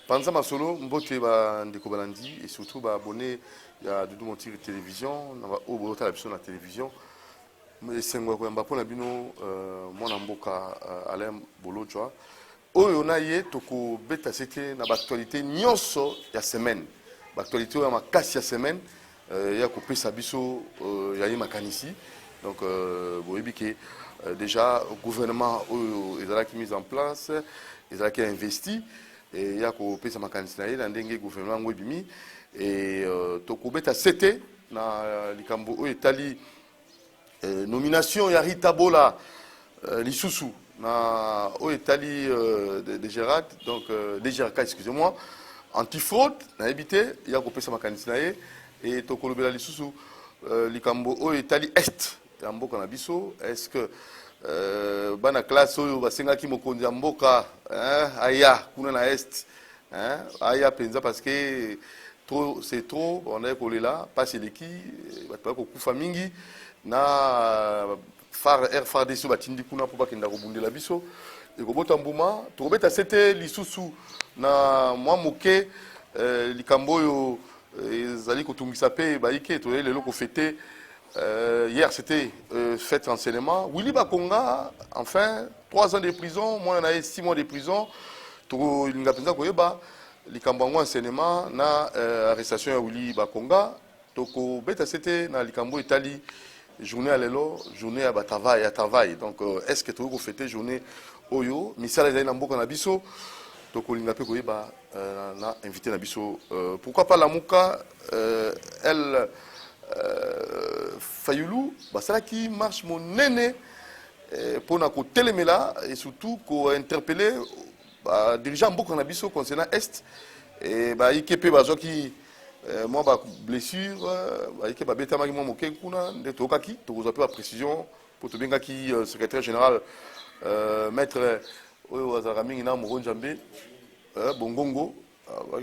Panza Masolo, Mbote ba Ndeko Balandi et surtout ba abonné à Doudou Montiri télévision, na ba obota la la télévision. Mais c'est ngwa ko mba pona bino mwana mboka Alain Bolojwa. Oyo na ye toko beta sete na ba actualité nyonso ya semaine. Ba actualité ya makasi ya semaine ya ko pesa biso ya ye makanisi. Donc boyebi ke déjà le gouvernement est mis en place, il a investi. Et il y a un makanisi na ye na ndenge gouvernement ngwebimi et tokobeta sete na likambo o etali nomination ya Rita Bola lisusu na o etali de Gérard donc de Gérard excusez-moi antifraude na ebité il y a kopesa makanisi na ye et tokolobela lisusu likambo o etali est ya mboka na biso est-ce que bana classe oyo basengaki mokonzi ya mboka aya kuna na est aya penza parce que trop c'est trop on est collé là passe leki batwa ko kufa mingi na far deso batindi kuna po bakenda ko bundela biso e ko bota mbuma to beta c'était lisusu na mwa moke likambo oyo ezali ko tungisa pe baike to lelo ko fêter hier, c'était fête renseignement. Willy Bakonga, enfin, 3 ans de prison, moi, on a 6 mois de prison. Il a pensé que les Kambangwa enseignement, na arrestation de Willy Bakonga. Donc, c'était dans les Kambo Italie, journée à l'élo, journée à travail. Donc, est-ce que tu as fêté journée Oyo, Missal et Nambo Kanabiso? Donc, on a invité Nabiso. Pourquoi pas la Mouka, elle. Fayoulou, c'est là qui marche mon néné pour nous téléméla et surtout pour interpeller dirigeant beaucoup en biso concernant Est et il y a qui moi blessure il y a bêta mari moi moké kuna de tokaki to vous appelle la précision pour te bien qui secrétaire général maître oyo azarami na mo Njambe bongongo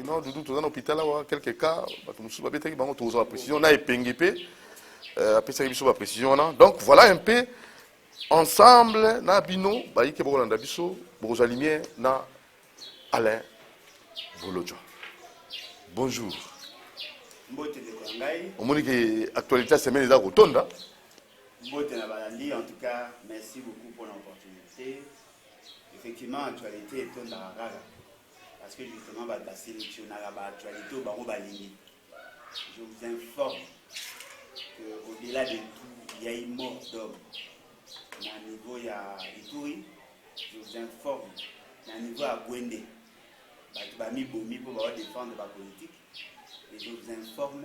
non, Doudou, tu es dans l'hôpital, quelques cas, tu as la précision, on a épingé, la précision. Donc voilà un peu, ensemble, na bino, baïke bolanda biso, Rosalimier, na Alain Bolojwa. Bonjour. On m'a dit que l'actualité semaine est à Rotonda. En tout cas, merci beaucoup pour l'opportunité. Effectivement, l'actualité est au Narara. Parce que justement, la sélection l'actualité au Barreau Balini. Je vous informe qu'au-delà de tout, il y a une mort d'homme. À niveau il y a Ituri, je vous informe, à niveau à Gwende, il Bomi pour défendre la politique. Et je vous informe,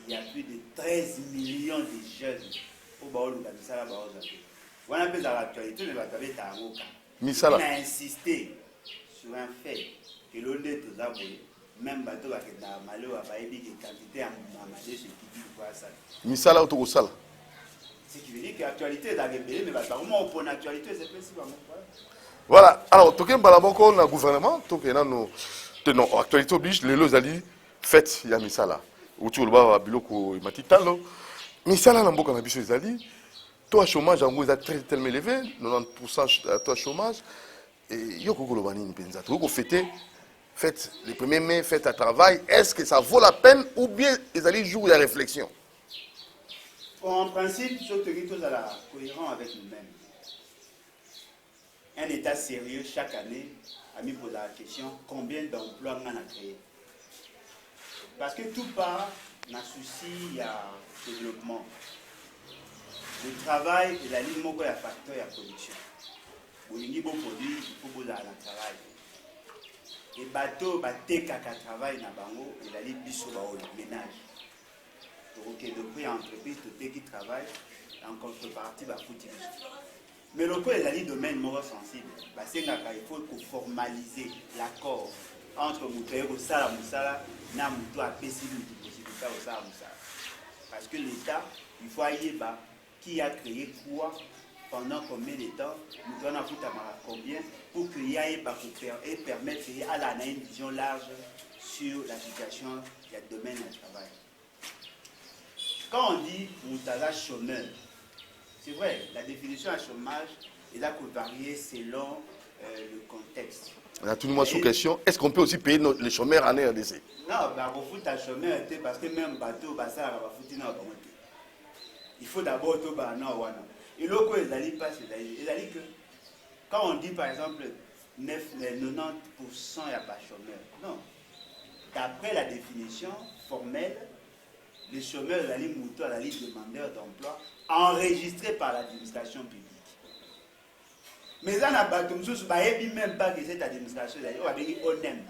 il y a plus de 13 millions de jeunes au Barreau Misala Barreau Zambé. On appelle ça l'actualité, mais on a insisté sur un fait. Que l'on est tous avoués, même bateau avec la malheur a pas dit que quantité à manger ce qui dit quoi ça. Misala ou sala. Ce qui veut dire que l'actualité est arrivée, mais comment on prend l'actualité, c'est principalement quoi. Voilà, alors, tout le monde dans le gouvernement, tout le monde non, l'actualité oblige, les lozali, faites, il y a Misala. Ou tu le vois, biloko, matitalo. Misala, dans le beaucoup de zali, toi, chômage, en gros, est très tellement élevé, 90% toi, chômage, et yoko kolobani ni penza. Tu veux fêter. Faites les 1er mai, faites à travail. Est-ce que ça vaut la peine ou bien ils allaient jouer la réflexion? En principe, je te dis tous à la cohérent avec nous-mêmes. Un État sérieux, chaque année, a mis pour la question combien d'emplois on a créé. Parce que tout part dans souci, il y a développement. Le travail et la ligne moko, il y a facteur, il y a production. Pour les beaux produits, il faut que vous ayez un travail. Et bateau baté kaka travail na bango et la libre biso ba ménage. Donc le prix entreprise qui travaille en contrepartie va foutre. Mais le coup est domaine moins sensible. Parce qu'il faut formaliser l'accord entre Moutoye et Sala Moussala na Mouto a possibilité au Sala Moussala. Parce que l'État, il faut aller qui a créé quoi pendant combien de temps, nous allons foutre à combien pour qu'il y ait et permettre à la une vision large sur la situation du domaine du travail. Quand on dit Moutala chômeur, c'est vrai, la définition à chômage, il a varier selon le contexte. On a tout le monde sous question. Est-ce qu'on peut aussi payer les chômeurs en RDC? Non, bah, vous foutez un chômeur parce que même bateau, bah, ça va foutre dans le il faut d'abord tout bah, non, ouais, non. Et l'autre, ils allaient pas, ils allaient que quand on dit par exemple 90% il n'y a pas de chômeurs. Non. D'après la définition formelle, les chômeurs, ils allaient monter à la liste demandeurs d'emploi enregistrés par l'administration publique. Mais ça n'a pas comme ça, même pas que cette administration, on va dire ONEM.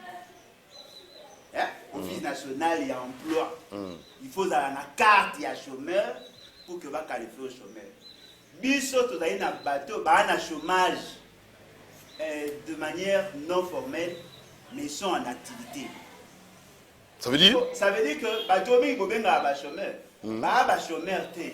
Office national et emploi. Il faut avoir la carte, il y a chômeur pour que va qualifier au chômeur. Biso, tu as un bateau, un chômage de manière non formelle, mais ils sont en activité. Ça veut dire? Ça veut dire que bateau, il faut bien avoir chômeur.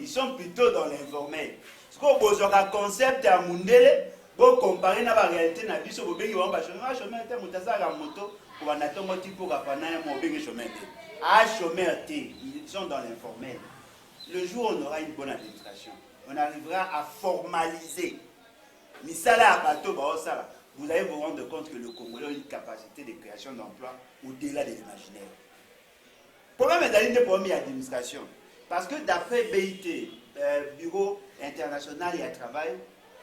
Ils sont plutôt dans l'informel. Ce qu'on pose un concept à Mundele, pour comparer la réalité, na biso bo bengi wamba chômeur te mutasa la moto pour un atongo tipo kapana mo bengi chômeur te. Ah chômeur te, ils sont dans l'informel. Le jour où on aura une bonne administration, on arrivera à formaliser. Misala bateau ba osala. Vous allez vous rendre compte que le Congolais a une capacité de création d'emplois au-delà de l'imaginaire. Le problème est d'aller des problèmes d'administration. Parce que d'après BIT, Bureau international et à travail,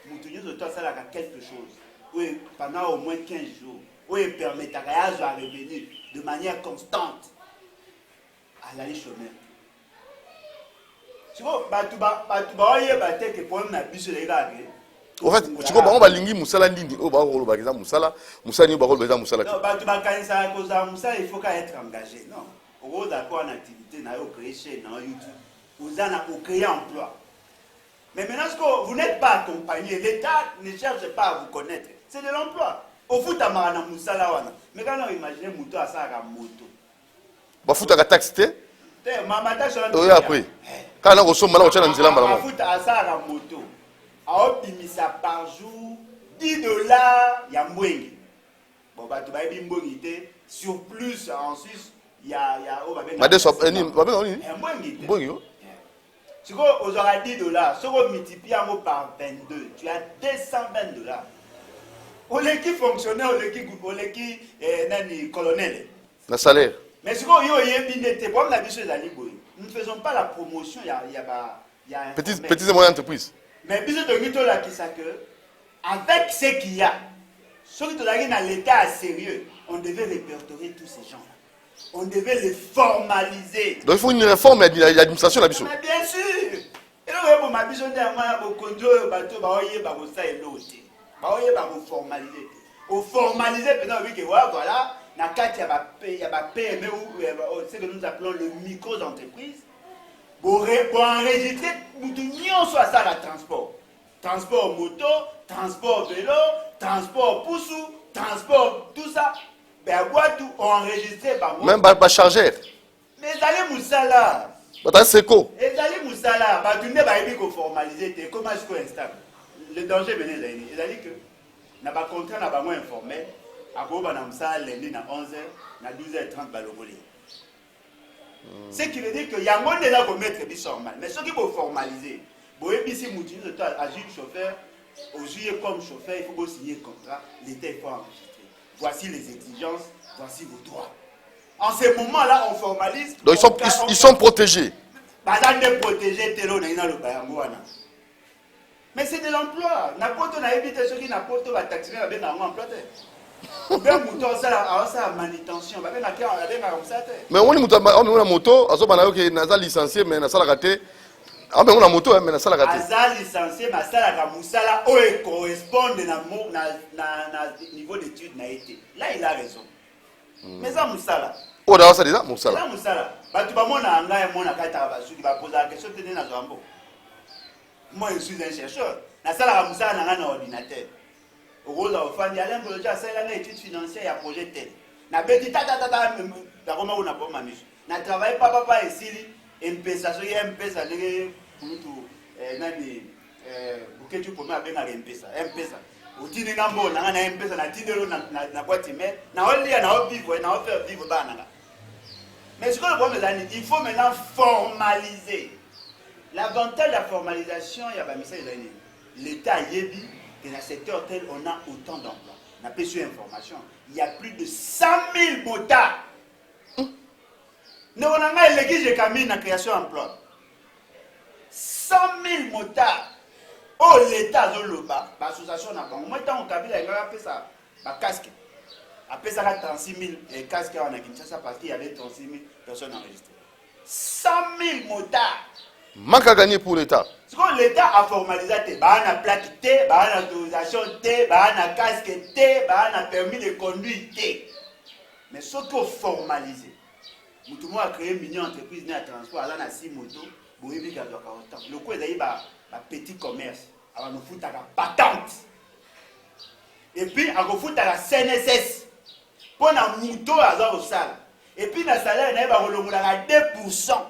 nous tenons à quelque chose. Oui, pendant au moins 15 jours. Oui, permet à revenir de manière constante à l'aller chômeur. Tu vois, tu vas que problème n'a plus les gars. En fait, tu comprends, on va linguer Moussala Ndindi, on va rôle par exemple Moussala, Moussala Ni Barol Moussala. Non, Moussala, il faut être engagé. Non, on va d'accord en activité, on va créer chez YouTube, vous allez créer emploi. Mais maintenant, vous n'êtes pas accompagné, l'État ne cherche pas à vous connaître. C'est de l'emploi. Au foot, à Moussala, mais quand on imagine Mouto à ça, à moto. Bah, foot à taxe, tu sais? Ma tâche, oui, après. Quand on reçoit malheur, on a un zélam. Foot à ça, à moto. À optimisa par jour, $10, il y a moins. Bon, bah, tu vas bien bonité. Sur plus, en Suisse, il y a. Si vous aurez $10, si vous multipliez par 22, tu as $220. Au l'équipe fonctionnaire, au l'équipe colonel. Le salaire. Mais si vous avez nous ne faisons pas la promotion, il y a petites et moyennes entreprises. Mais puis avec ce qu'il y a, ceux qui sont dans l'état sérieux, on devait répertorier tous ces gens. On devait les formaliser. Donc il faut une réforme de l'administration. Bien sûr. Et là, vous m'avez dit que vous contrôlez le bateau, vous formaliser. Vous formaliser, voilà, il y a PME, ce que nous appelons le micro-entreprise. Pour enregistrer, nous devons soit ça le transport. Transport moto, transport vélo, transport poussou, transport, tout ça. Ben, tout enregistré par moi. Même pas chargeur. Mais allez Moussala. C'est quoi? Et allez Moussala. Tu n'es pas ébé qu'on formalise. Comment est-ce qu'on installe? Le danger venait d'ailleurs. C'est-à-dire que n'a pas contrat, n'a pas moins informel. À quoi on a Moussala lundi à 11h, à 12h30 balogoli. Ce qui veut dire qu'il y a un monde là pour mettre des normal. Mais ceux qui vont formaliser, vous avez si vous agir chauffeur, au juillet comme chauffeur, il faut signer un contrat, l'État il faut enregistrer. Voici les exigences, voici vos droits. En ce moment-là, on formalise. Donc ils sont protégés. Mais c'est de l'emploi. N'importe on a évité ceux qui n'importe où va taxer avec un emploi. Mais on est une moto, on est licencié, mais on a raté. On a une moto, mais on a raté. On licencié, mais on a correspond à niveau d'études. Là, il a raison. Mais ça, Moussala. Oh, d'accord, ça déjà, Moussala. Ça, Moussala. Tu vas poser la question, tu es dans un moi, je suis un chercheur. La salle à Moussala n'a un ordinateur. Au rôle d'enfant, il y a un projet, c'est une étude financière, il y a un projet tel. Na beti comment on a pas ma mission. Na travaille papa ici, MPSA, so MPSA les nani buke tu poma benga MPSA, MPSA. Utini ngambo na MPSA na tindelo na boîte email, na olia na vivre, na faire vivre bana. Mais ce que le problème est, il faut maintenant formaliser. L'avantage de la formalisation, il y a pas message l'État yebi que dans le secteur tel, on a autant d'emplois. On n'a pas su information. Il y a plus de 100 000 motards. Nous avons l'église de la création d'emplois. 100 000 motards. Oh, l'État, l'association n'a pas. Au moins, tant qu'on a fait ça, casque. Après ça, 36 000 casques en Kinshasa parce qu'il y avait 36 000 personnes enregistrées. 100 000 motards. Manque à gagner pour l'État. Ce que l'État a formalisé, il y a une plaque, il y a une autorisation, il y a un casque, il y a un permis de conduire. Mais ce qu'il faut formaliser, tout le monde a créé une mini-entreprise de transport, il y a 6 motos, le coup, il y a un petit commerce, il y a une patente. Et puis, il y a une CNSS. Pour un moto, il y a un salaire. Et puis, dans le salaire, il y a 2%.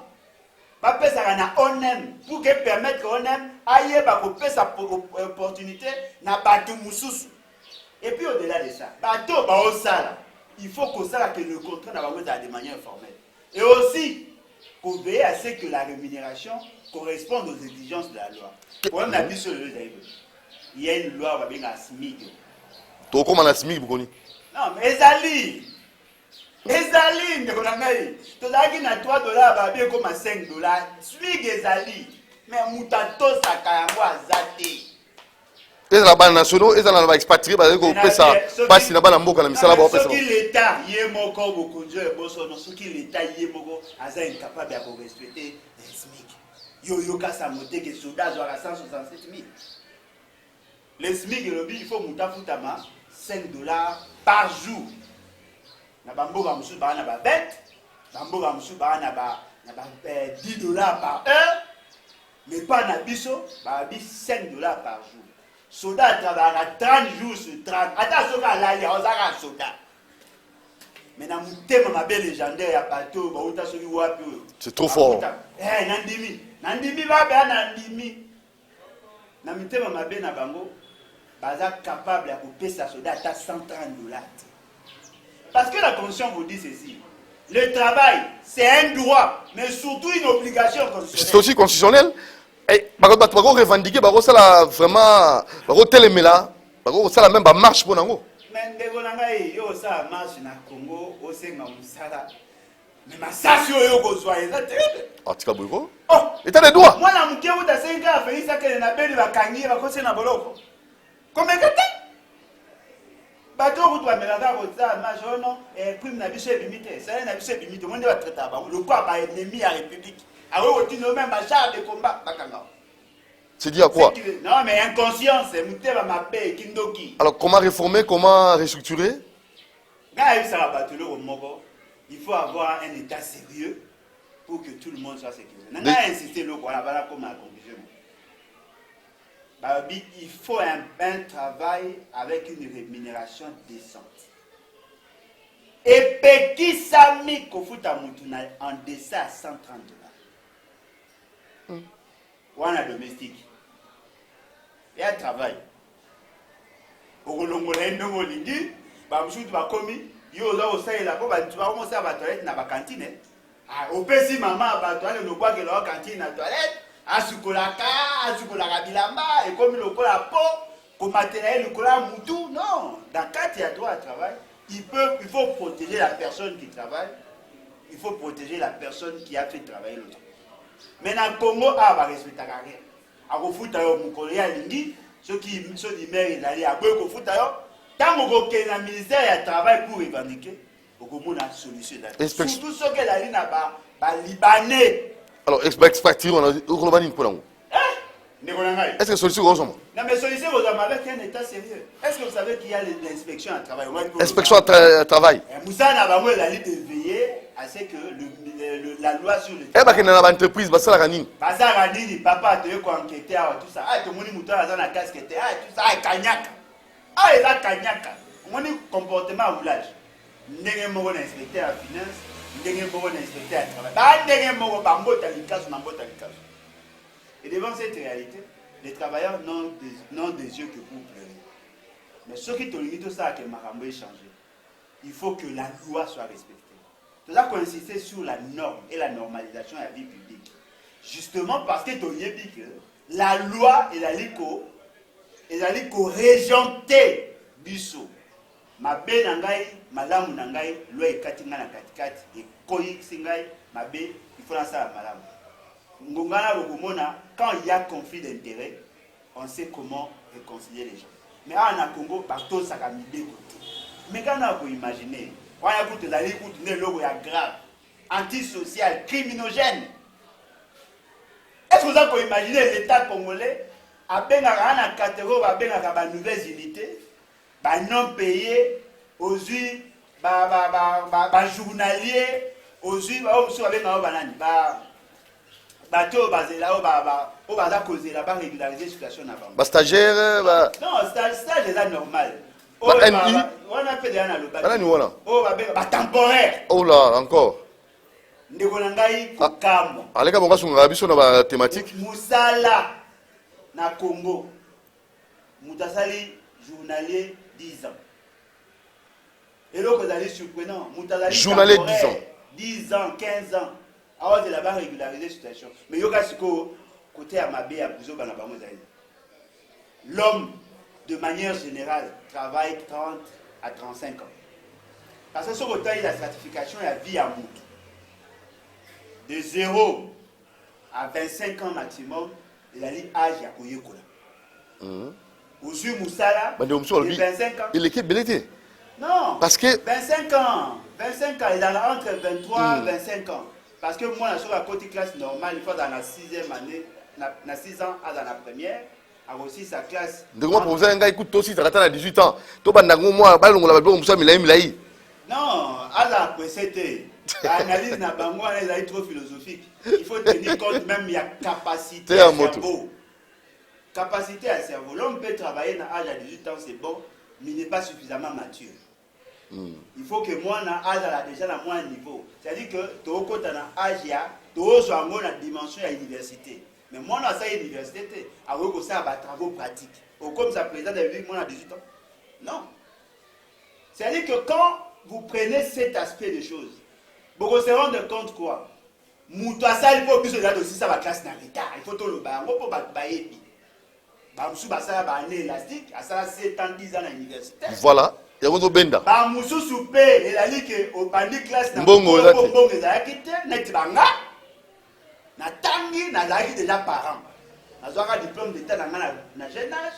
Ça na onem pour que permettre onem aille ba ko pesa opportunité na batu mususu. Et puis au-delà de ça, bato ba osala, il faut que ça que le contrat na ba de manière formelle. Et aussi qu'on veille à ce que la rémunération corresponde aux exigences de la loi. Pour un avis sur le il y a une loi qui va SMIC. To comment la SMIC bukoni? Non, mais ezali ezali ndeko na ngai tozalaki na $3 babie koma $5 swig ezali mais mutu atosaka yango aza te ezala bana nationaux ezala na baexpatrié bazali kopesa mpasi na bana mboka na misala baopesa soki l'État ye moko bokonzi oyo ebosono soki l'État ye moko aza incapable ya korespecte SMIC yo yokasa mote ke soda azwaka 167 000 le SMIC elobi il faut mutu afutama $5 par jour. Na bamboka musu ba na ba bête, bamboka musu ba na ba $10 par heure, mais pas na biso, ba bi $5 par jour. Soda travaille 30 jours sur 30. Attends, soka lali ozaka soda. Mais na mutema mabe légendaire ya bateau, ba uta soki wapi. C'est trop fort. Nandimi ba ba nandimi. Na mutema mabe na bango, baza capable ya kopesa soda ata $130. Parce que la Constitution vous dit ceci. Le travail, c'est un droit, mais surtout une obligation constitutionnelle. C'est aussi constitutionnel. Et par contre, revendiquer, ça vraiment, ça la même marche pour nous. Mais yo ça marche na Congo, au Sénégal, mais ma station yo kozwa eza terrible. Ah, tu kabouiko? Oh, état de droit. Moi na muke uta 5 ans fait ça que na beli bakangi ba kose na boloko. Comment que bato kutu bamelaka koza majo non prime na biso ebimite ça na biso ebimite monde ba traiter ba le quoi ba ennemi ya république awe otino même ba char de combat bakanga. C'est dit à quoi? Non mais inconscience muteba mabe kindoki. Alors comment réformer, comment restructurer? Ga ça bato le moko, il faut avoir un état sérieux pour que tout le monde soit sécurisé. N'a insister le quoi là comme la conclusion. Il faut un travail avec une rémunération décente. Et Peki Sami Kofuta Mutuna en deçà à $130. Ou un domestique. Il y a un travail. Au Longolais, non, on dit, Bamchou, tu vas commis, yo là au sein, là, tu vas commencer à la toilette, dans la cantine. Au PC, maman, à la toilette, nous boit que la cantine, la toilette. Asukolaka, asukolaka bilamba, et comme le cola peau, comme matériel, le cola moutou, non. Dans le cas il y a droit à travail, il faut protéger la personne qui travaille, il faut protéger la personne qui a fait travailler l'autre. Mais dans le Congo, il va respecter la rien. À Kofuta yo, Moukolia Lingi, ceux qui mèrent, ils allaient à Kofuta yo, tant que le ministère du travail pour revendiquer, au Congo, on a solution. Surtout ceux qui allaient là-bas, les Libanais. Alors, expatrié, on a dit, est-ce que solution est non, mais solution avec un état sérieux. Est-ce que vous savez qu'il y a l'inspection à travail? Inspection à travail. Moussa n'a pas la lutte de veiller à ce que la loi sur le travail. Eh bien, il y a une entreprise, ça la gagne. Ça la gagne, papa, tu veux enquêter, tout ça. Ah, tout le monde mouton dans la casquette, ah, tout ça, ah, kanyaka. Ah, il y a kanyaka. On a un comportement à roulage. Nous avons un inspecteur à finance. Et devant cette réalité, les travailleurs n'ont des yeux que pour pleurer. Mais ce qui te limite, c'est que Marambo est changé. Il faut que la loi soit respectée. Tout ça consistait sur la norme et la normalisation de la vie publique. Justement parce que tu as dit que la loi et la LICO ezali korégenter biso mabe na ngai malamu na ngai loi ekati ngai na katikati ekoyisi ngai mabe il faut nasala malamu ngongana bokomona quand il y a conflit d'intérêt on sait comment réconcilier les gens mais na Congo batosaka mibeko te mais quand on peut imaginer wana kutu ezali kutu nde logo ya grave antisocial criminogène. Est-ce que vous avez imaginé l'État congolais a bien un catégorie, a bien une nouvelle unité, non payé, aux yeux, journalier, aux yeux, régulariser la situation avant. Stagiaire, non, stage est normal. On a fait des temporaire. Oh là, encore. Allez, on va sur la thématique. Moussala na Congo. Moutasali journalier 10 ans. Et là, vous allez surprenant. Journalier 10 ans. 10 ans, 15 ans. Alors, c'est là-bas régulariser la situation. Mais il y a côté Amabé à Bouzo Banabamouzaï. L'homme, de manière générale, travaille 30 à 35 ans. Parce que ce côté, la certification est à vie à Moutou. De 0 à 25 ans maximum, il a dit âge à Koyekola. Ozu Moussala, de 25 ans. Il est belé. Non, parce que 25 ans, il a entre 23 et 25 ans. Parce que moi, je suis à côté classe normale, il faut dans la 6e année, dans 6 ans, à la première, à aussi sa classe. De moi, pour vous, un gars écoute aussi, tu as 18 ans. Tu as moi, non, à la précédente. L'analyse n'a pas trop philosophique. Il faut tenir compte même il y a capacité à cerveau. Capacité à cerveau. L'homme peut travailler à l'âge de 18 ans, c'est bon, mais il n'est pas suffisamment mature. Il faut que moi, à l'âge déjà à moins niveau. C'est-à-dire que tu as un âge, tu as une dimension à l'université. Mais moi, à cette université, à travaux pratiques. Comme ça, président de moi à 18 ans. Non. C'est-à-dire que quand vous prenez cet aspect de choses, vous se rendre compte quoi? Moutouassa, il faut plus de aussi ça va classe dans l'état. Il faut tout le bas. On peut pas bailler. Bamsou ça va année élastique. À ça 7 ans 10 ans à l'université. Voilà. Il y a un benda. Bamsou soupé. Il a dit que au bandi classe dans Bongo les a quitté. Net banga. Na tangi na lagi déjà parents. Na zoaka diplôme d'état dans na jeune âge.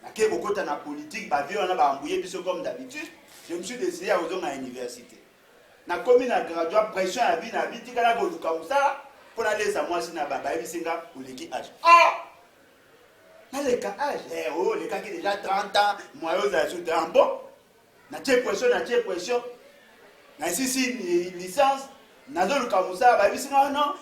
Na ke beaucoup dans la politique. Ba vie on a ba embrouillé puis comme d'habitude. Je me suis décidé à aller à l'université. Na commune à graduat pression à vie na vie tika ko comme ça pour aller sa moi si na baba bisinga ou les âge na les cas âge les cas qui déjà 30 ans moi aux âges de bon na pression na ici licence na zo comme ça ba bisinga non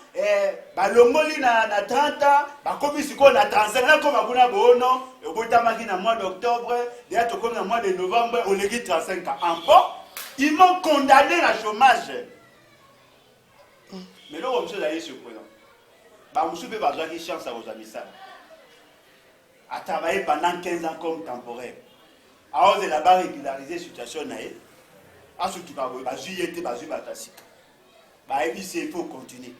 ba longoli na 30 ans ba komi siko na 35 na comme kuna bono e botamaki na mois d'octobre déjà to comme na mois de novembre on les 35 ans en bon. Ils m'ont condamné à chômage. Mais là, on me dit surprenant. Je ne sais pas si chance à vos amis ça. À travailler pendant 15 ans comme temporaire. À oser là-bas régulariser la situation. À surtout pas vous, juillet, il faut continuer.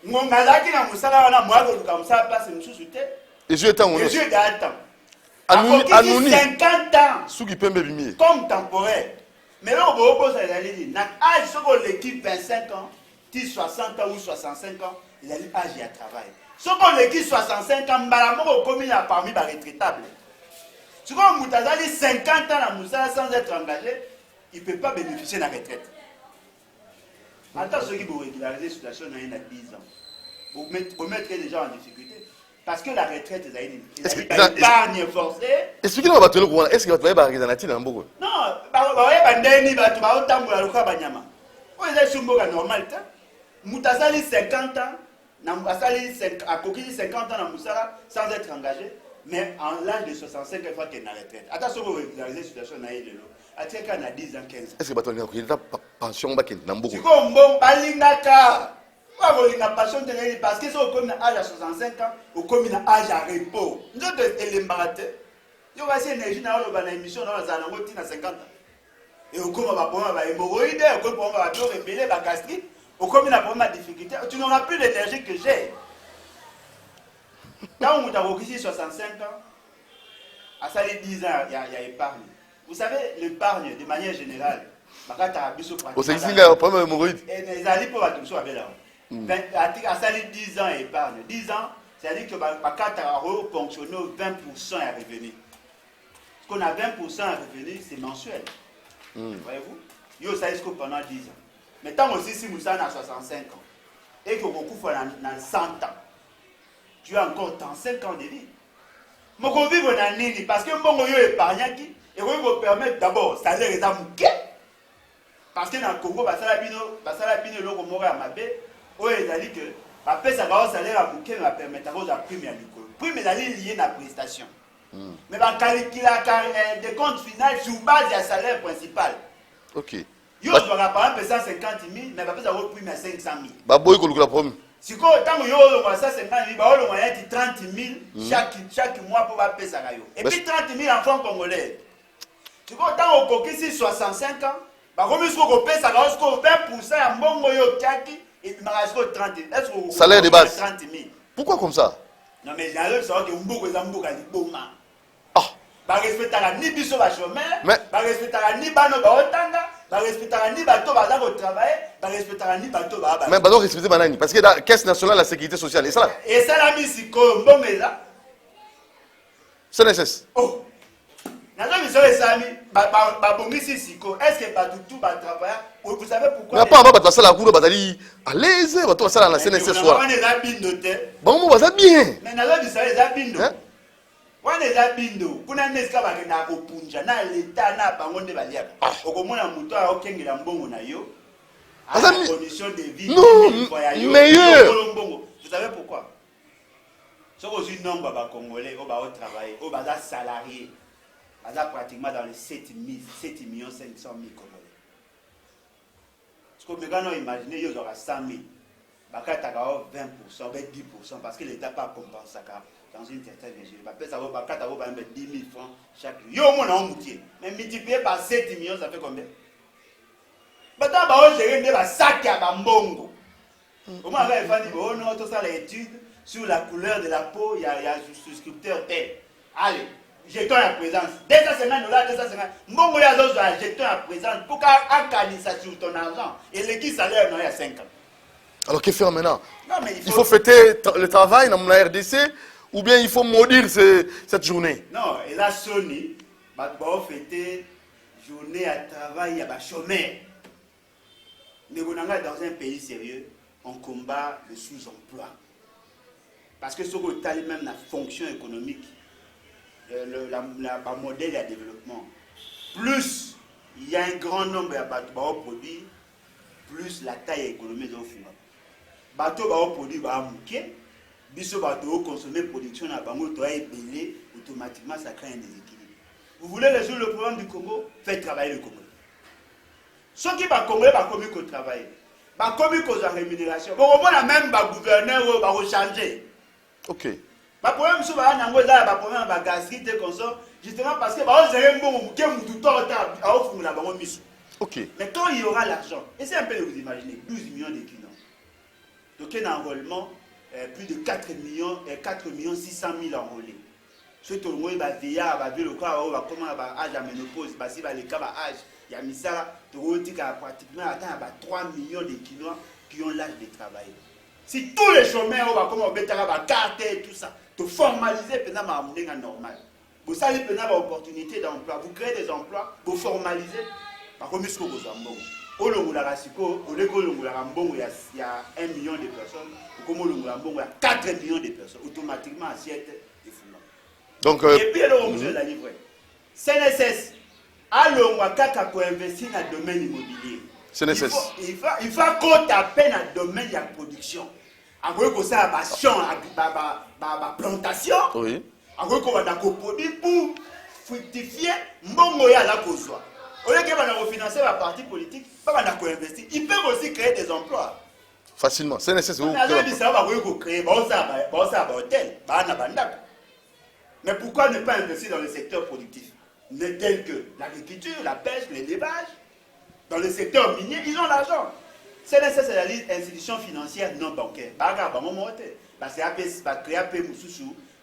Mon malaki na musala na moi comme ça place une sous terre. Et je t'en Et je d'attends. Anouni 50 ans. Sous qui peut me comme temporaire. Mais là, on va opposer à l'âge. L'âge, sur l'équipe 25 ans, 60 ans ou 65 ans, il a l'âge à travailler. Sur l'équipe 65 ans, on commis parmi les retraitables. Si on a 50 ans sans être engagé, il ne peut pas bénéficier de la retraite. Attends, ceux qui vont régulariser la situation dans 10 ans, vous mettrez les gens en difficulté. Parce que la retraite, c'est une épargne forcée. Expliquez-moi, est-ce que vous avez des organisations dans Bogo? Non, vous avez des organisations. Vous avez normal. Moutasali 50 ans, à Kokili 50 ans sans être engagé, mais en l'âge de 65 il faut qu'il y ait une retraite. Attention, vous régularisez la situation dans l'eau. À 10 ans, 15 ans. Est-ce que vous avez une pension dans Bogo? C'est comme bon, balingaka. Passion parce que si on commune âge à 65 ans, on commune âge à repos. Nous sommes les marathons. Nous avons une énergie dans l'émission dans les années 50 ans. Et on commence à avoir des hémorroïdes, on commence à avoir des rebelles, des gastrites, on commence à avoir des difficultés. Tu n'auras plus l'énergie que j'ai. Quand on a 65 ans, À ça, les 10 ans, il y a épargne. Vous savez, l'épargne, de manière générale, au c'est ici, il y a un problème hémorroïde. Les alliés pour la touche, à ça, les 10 ans épargne. 10 ans, c'est-à-dire que le fonctionne 20% à revenu. Ce qu'on a 20% à revenu, c'est mensuel. Voyez-vous? Yo, ça est pendant 10 ans. Mais tant aussi, si nous sommes à 65 ans, et que beaucoup font dans 100 ans, tu as encore 35 ans de vie. Mais qu'on vive en année, parce que bon, yo épargne qui, et on vous permettre d'abord, ça les résultats. Parce que dans le Congo, ça la bino, l'eau comme à ma baie, où ils ont dit que, après ça va au salaire à bouquet, va permettre à prime à l'école. Prime est liée à la prestation. Mais va calculer des comptes finaux sur base du salaire principal. Ok. Yo, je dois par exemple 150 000, mais va faire prime à 500 000. Bah, boy, qu'on le prime. Si quand on a 150 000, on a 30 000 chaque mois pour payer ça. Et puis 30 000 en francs congolais. Si quand on a 65 ans, comme il faut qu'on paye ça, on a 20% à mon et puis on a 30 000. Salaire de base. 30 000. Pourquoi comme ça? Non, mais j'ai savoir que Mboko est bon. Ah. Bah, respectera ni biso ba chômeur, Mais bah, respectera ni bano ba otanga, bah, respectera ni bato ba za ko travailler, bah, respectera ni bato ba ba. mais bah, donc respecter banani parce que la caisse nationale de la sécurité sociale et ça là. Et ça la mise ko mbongela. CNSS. Oh. Nazo biso esami ba bongisi siko. Est-ce que ba tout ba travailler? Vous savez pourquoi? Mais pas avant de la cour bazali à l'aise, bah toi ça la CNSS soit. On est là bindo te. Bon moi ça bien. Mais nazo biso eza bindo. Wana eza bindo kuna neska bakenda kopunja na leta na bango nde baliaka okomona muto akengela mbongo na yo à la condition de vie meilleur. Vous savez pourquoi? Ce que je nombre ba congolais au ba travailler au ba salarié baza pratiquement dans les 7 millions 500 000 congolais. Ce que maintenant imaginez yo aura 100 000 bakata ka 20% 10% parce que l'état pas compense ça dans une certaine mesure. Ça va 10 000 francs chaque jour. Yo, mon amoutier. Mais multiplié par 7 millions, ça fait combien? Maintenant, on va gérer des sacs à Bambongo. Comment on va faire tout ça, l'étude sur la couleur de la peau, il y a un souscripteur tel. Allez, jetons la présence. 250 $, 250. Mbongo, il y a d'autres jetons la présence pour qu'un ça sur ton argent. Et l'équipe salaire, il y a 5 ans. Alors, que faire maintenant? Non, mais il faut fêter le travail dans la RDC. Ou bien il faut maudire cette journée? Non, et là, Sony, va fêter journée à travail à chômeur. Mais on est dans un pays sérieux, on combat le sous-emploi. Parce que ce que tu as même la fonction économique, le modèle de développement, plus il y a un grand nombre de produits, plus la taille économique au final. Bateau va produire va mouquer. Biso bateau consommer production na bango to ébélé, automatiquement ça crée un déséquilibre. Vous voulez résoudre le problème du Congo? Faites travailler le Congo. Ceux qui va Congolais va commis qu'au travail, va commis qu'aux rémunération. Bon, on a même ba gouverneur va changer. Ok. Ba problème sur ba nango là ba problème ba gastrite comme ça, justement parce que ba gérer bon que mutu torta a offrir la bango miso. Ok. Mais quand il y aura l'argent, essayez un peu de vous imaginer 12 millions de kilos. Donc un enrôlement plus de 4 millions 600 000 enrôlés. Ce tout le monde va veiller à le corps, va comment va âge à ménopause, parce que les cas âge, il y a mis ça, pratiquement atteint 3 millions de Kinois qui ont l'âge de travailler. Si tous les chômeurs vont comment va carte et tout ça, de formaliser pendant ma monnaie normal. Vous savez pendant l'opportunité d'emploi, vous créez des emplois, vous formalisez, par contre vous avez au Longola Siko, au Longola Rambongo, il y a 1 million de personnes. Au Longola Rambongo, il y a 4 millions de personnes. Automatiquement, assiette de foulement. Donc, et puis, alors, on la livrer. CNSS, alors, on va pour investir dans le domaine immobilier. CNSS. Il faut qu'on tape dans le domaine de la production. Après, qu'on a un champ, une plantation. Oui. Après, qu'on va produire pour fructifier, mbongo ya la kozwa. Au lieu qu'ils vont financer la partie politique, ils peuvent aussi créer des emplois. Facilement. C'est nécessaire. Mais pourquoi ne pas investir dans le secteur productif tel que l'agriculture, la pêche, l'élevage? Dans le secteur minier, ils ont l'argent. C'est nécessaire l'institution financière non bancaire.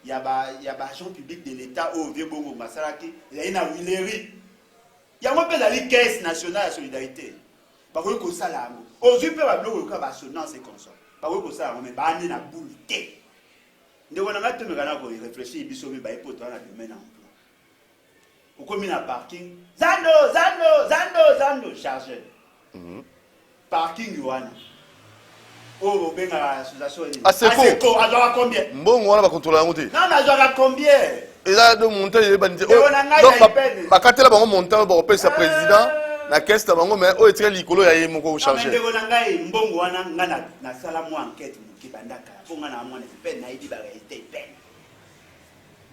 Il y a agent public de l'État au vieux bongo masalaki, il y a une Willery. Il y a un peu la caisse nationale de solidarité. Par contre, ça là, aujourd'hui peut avoir bloqué le assonance et comme ça. Par contre, ça on met banni na boule té. Ne on a pas tout me gana pour réfléchir biso mi baï pour toi na domaine emploi. Au comme na parking, zando chargé. Parking yuana. Oh, ben l'association. Ah, c'est quoi? À combien? Bon, on va contrôler la montée. Non, mais à combien? Et là, de monter, il est bandit. Donc, quand tu as monté, on peut être président. La caisse, tu as mais oh, tu es l'icolo, il y a mon chargé. Mais on a un bon one, na sala mo enquête qui bandaka. Pour nga na mo na peine na idi ba réalité peine.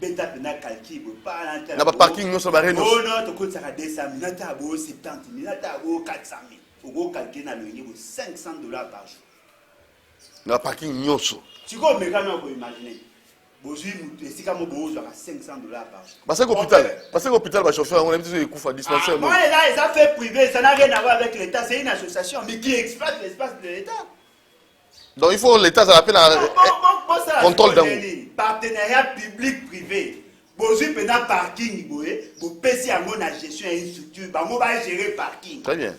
Beta pena calcul pas l'antenne. Na ba parking no so ba reno. Oh non, to ko tsaka 200 000, na ta bo 70 000, na ta bo 400 000. Faut go calculer na le niveau $500 par jour. Na parking nyoso. Tu peux me imaginer. Bonjour, si comme vous avez $500 par jour. Parce que l'hôpital va chauffer, on a dit qu'il faut dispenser. Moi, là, les affaires privées, ça n'a rien à voir avec l'État. C'est une association, mais qui exploite l'espace de l'État. Donc il faut l'État, ça appelle un contrôle d'un partenariat public-privé. Bonjour, pendant parking, vous payez à mon gestion et une structure, vous allez gérer parking. Très bien.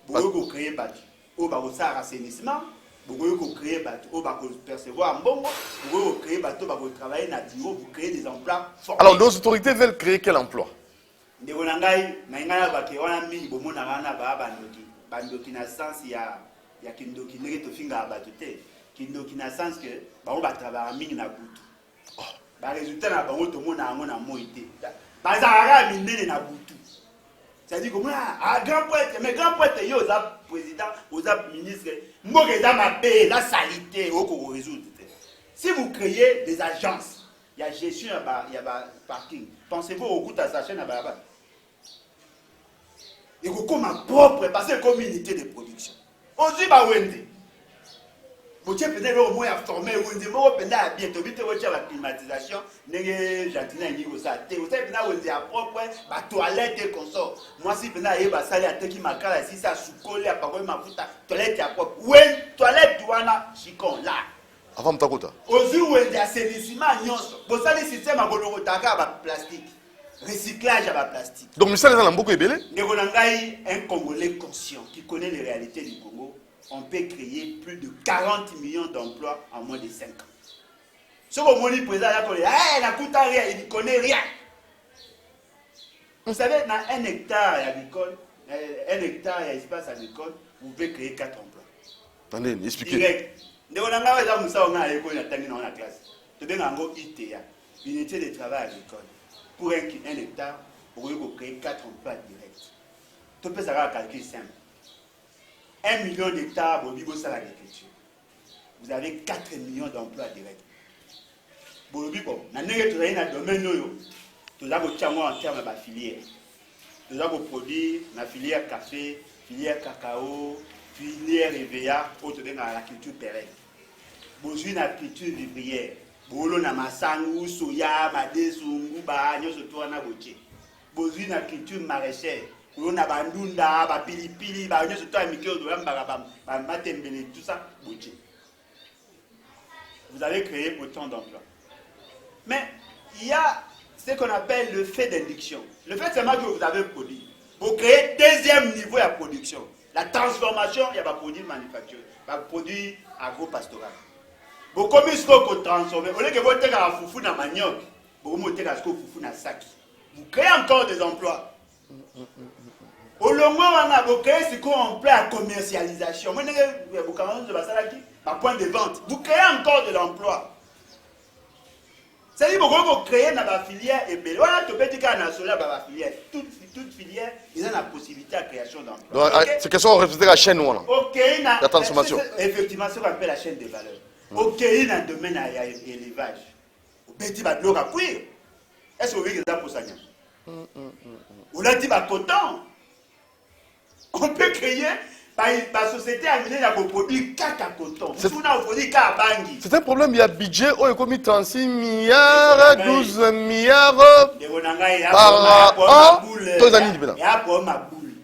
Vous créez un assainissement. Vous créez percevoir un bon, vous créez vous travailler dans le bureau, vous créez des emplois formés. Alors, nos autorités veulent créer quel emploi? Des Ronangai, Naingana Bakéwana, Mi, Bomonarana, Babandoki, Bandoki na sens, il y a Kindoki, Neto Finga Batute, Kindoki na sens que, on va travailler à Ming na Boutou. Par résultat, na Bango, tout le monde a un moïté. Bazara, Mine na Boutou. C'est-à-dire que moi, grand poète, mais grand poète, il y a président, aux ministres, moi, je ma paix, la salité, au résoudre. Si vous créez des agences, il y a gestion, il y a parking. Pensez-vous au coût de sa chaîne à Baba? Et vous comme ma propre, parce que comme unité de production. Aujourd'hui, Wende. Vous avez peut-être au moins formé, vous avez peut-être bientôt, vous avez la climatisation, vous avez gentillement dit que ça. Vous avez peut-être à propre, la toilette et consort. Moi, si vous avez un salaire qui m'a calé, si ça sous-collé à parole, ma putain, toilette à propre. Oui, toilette, douana, chicon, là. Avant de t'accouter. Aujourd'hui, vous avez assainissement, vous avez le système à bolorotaka à plastique. Recyclage à plastique. Donc, Michel, vous avez beaucoup ébélé. Nous avons un Congolais conscient qui connaît les réalités du Congo. On peut créer plus de 40 millions d'emplois en moins de 5 ans. Ce que mon président a dit, il n'a coûté rien, il ne connaît rien. Vous savez, dans 1 hectare agricole, 1 hectare d'espace agricole, vous pouvez créer 4 emplois. Attendez, expliquez. Direct. Nous avons la classe. Nous avons ITA, unité de travail agricole. Pour 1 hectare, vous pouvez créer 4 emplois directs. Tu peux savoir un calcul simple. 1 million d'hectares au niveau de l'agriculture. Vous avez 4 millions d'emplois directs. Bon, dans le domaine, nous avons en termes de filière. Nous avons produit la filière café, filière cacao, filière EVA, autour de la culture pérenne. Vous avez la culture vivrière. Vous avez la masangu, soya, madesungu, nyosoto na boche. Vous avez la culture maraîchère. Vous avez bandunda, pilipili, nyosoto na mikio de matembele, tout ça, boche. Vous avez créé autant d'emplois. Mais il y a ce qu'on appelle le fait d'induction. Le fait seulement que vous avez produit. Vous créez deuxième niveau de production. La transformation, il y a pas produit manufacturier, pas produit agro-pastoral. Vous commencez à transformer. Au lieu que vous ayez un foufou dans manioc, vous mettez un foufou dans sac. Vous créez encore des emplois. Au long moment, vous créez ce qu'on appelle la commercialisation. Vous avez un point de vente. Vous créez encore de l'emploi. C'est-à-dire que vous créez dans la filière et bien, voilà, tu peux dire qu'il y a une filière. Toute filière, ils ont la possibilité de création d'emploi. Donc, c'est question de respecter la chaîne, voilà. Ok, la transformation. Effectivement, ce qu'on appelle la chaîne de valeur. Ok, il y a un domaine à l'élevage. Vous pouvez dire que vous avez cuire. Est-ce que vous avez pour ça? Vous avez dit que coton. On peut créer. La société a mis la produit caca coton. C'est un problème, il y a budget, il y a 36 milliards, 12 milliards par an. Tous les années, il y a pour ma boule.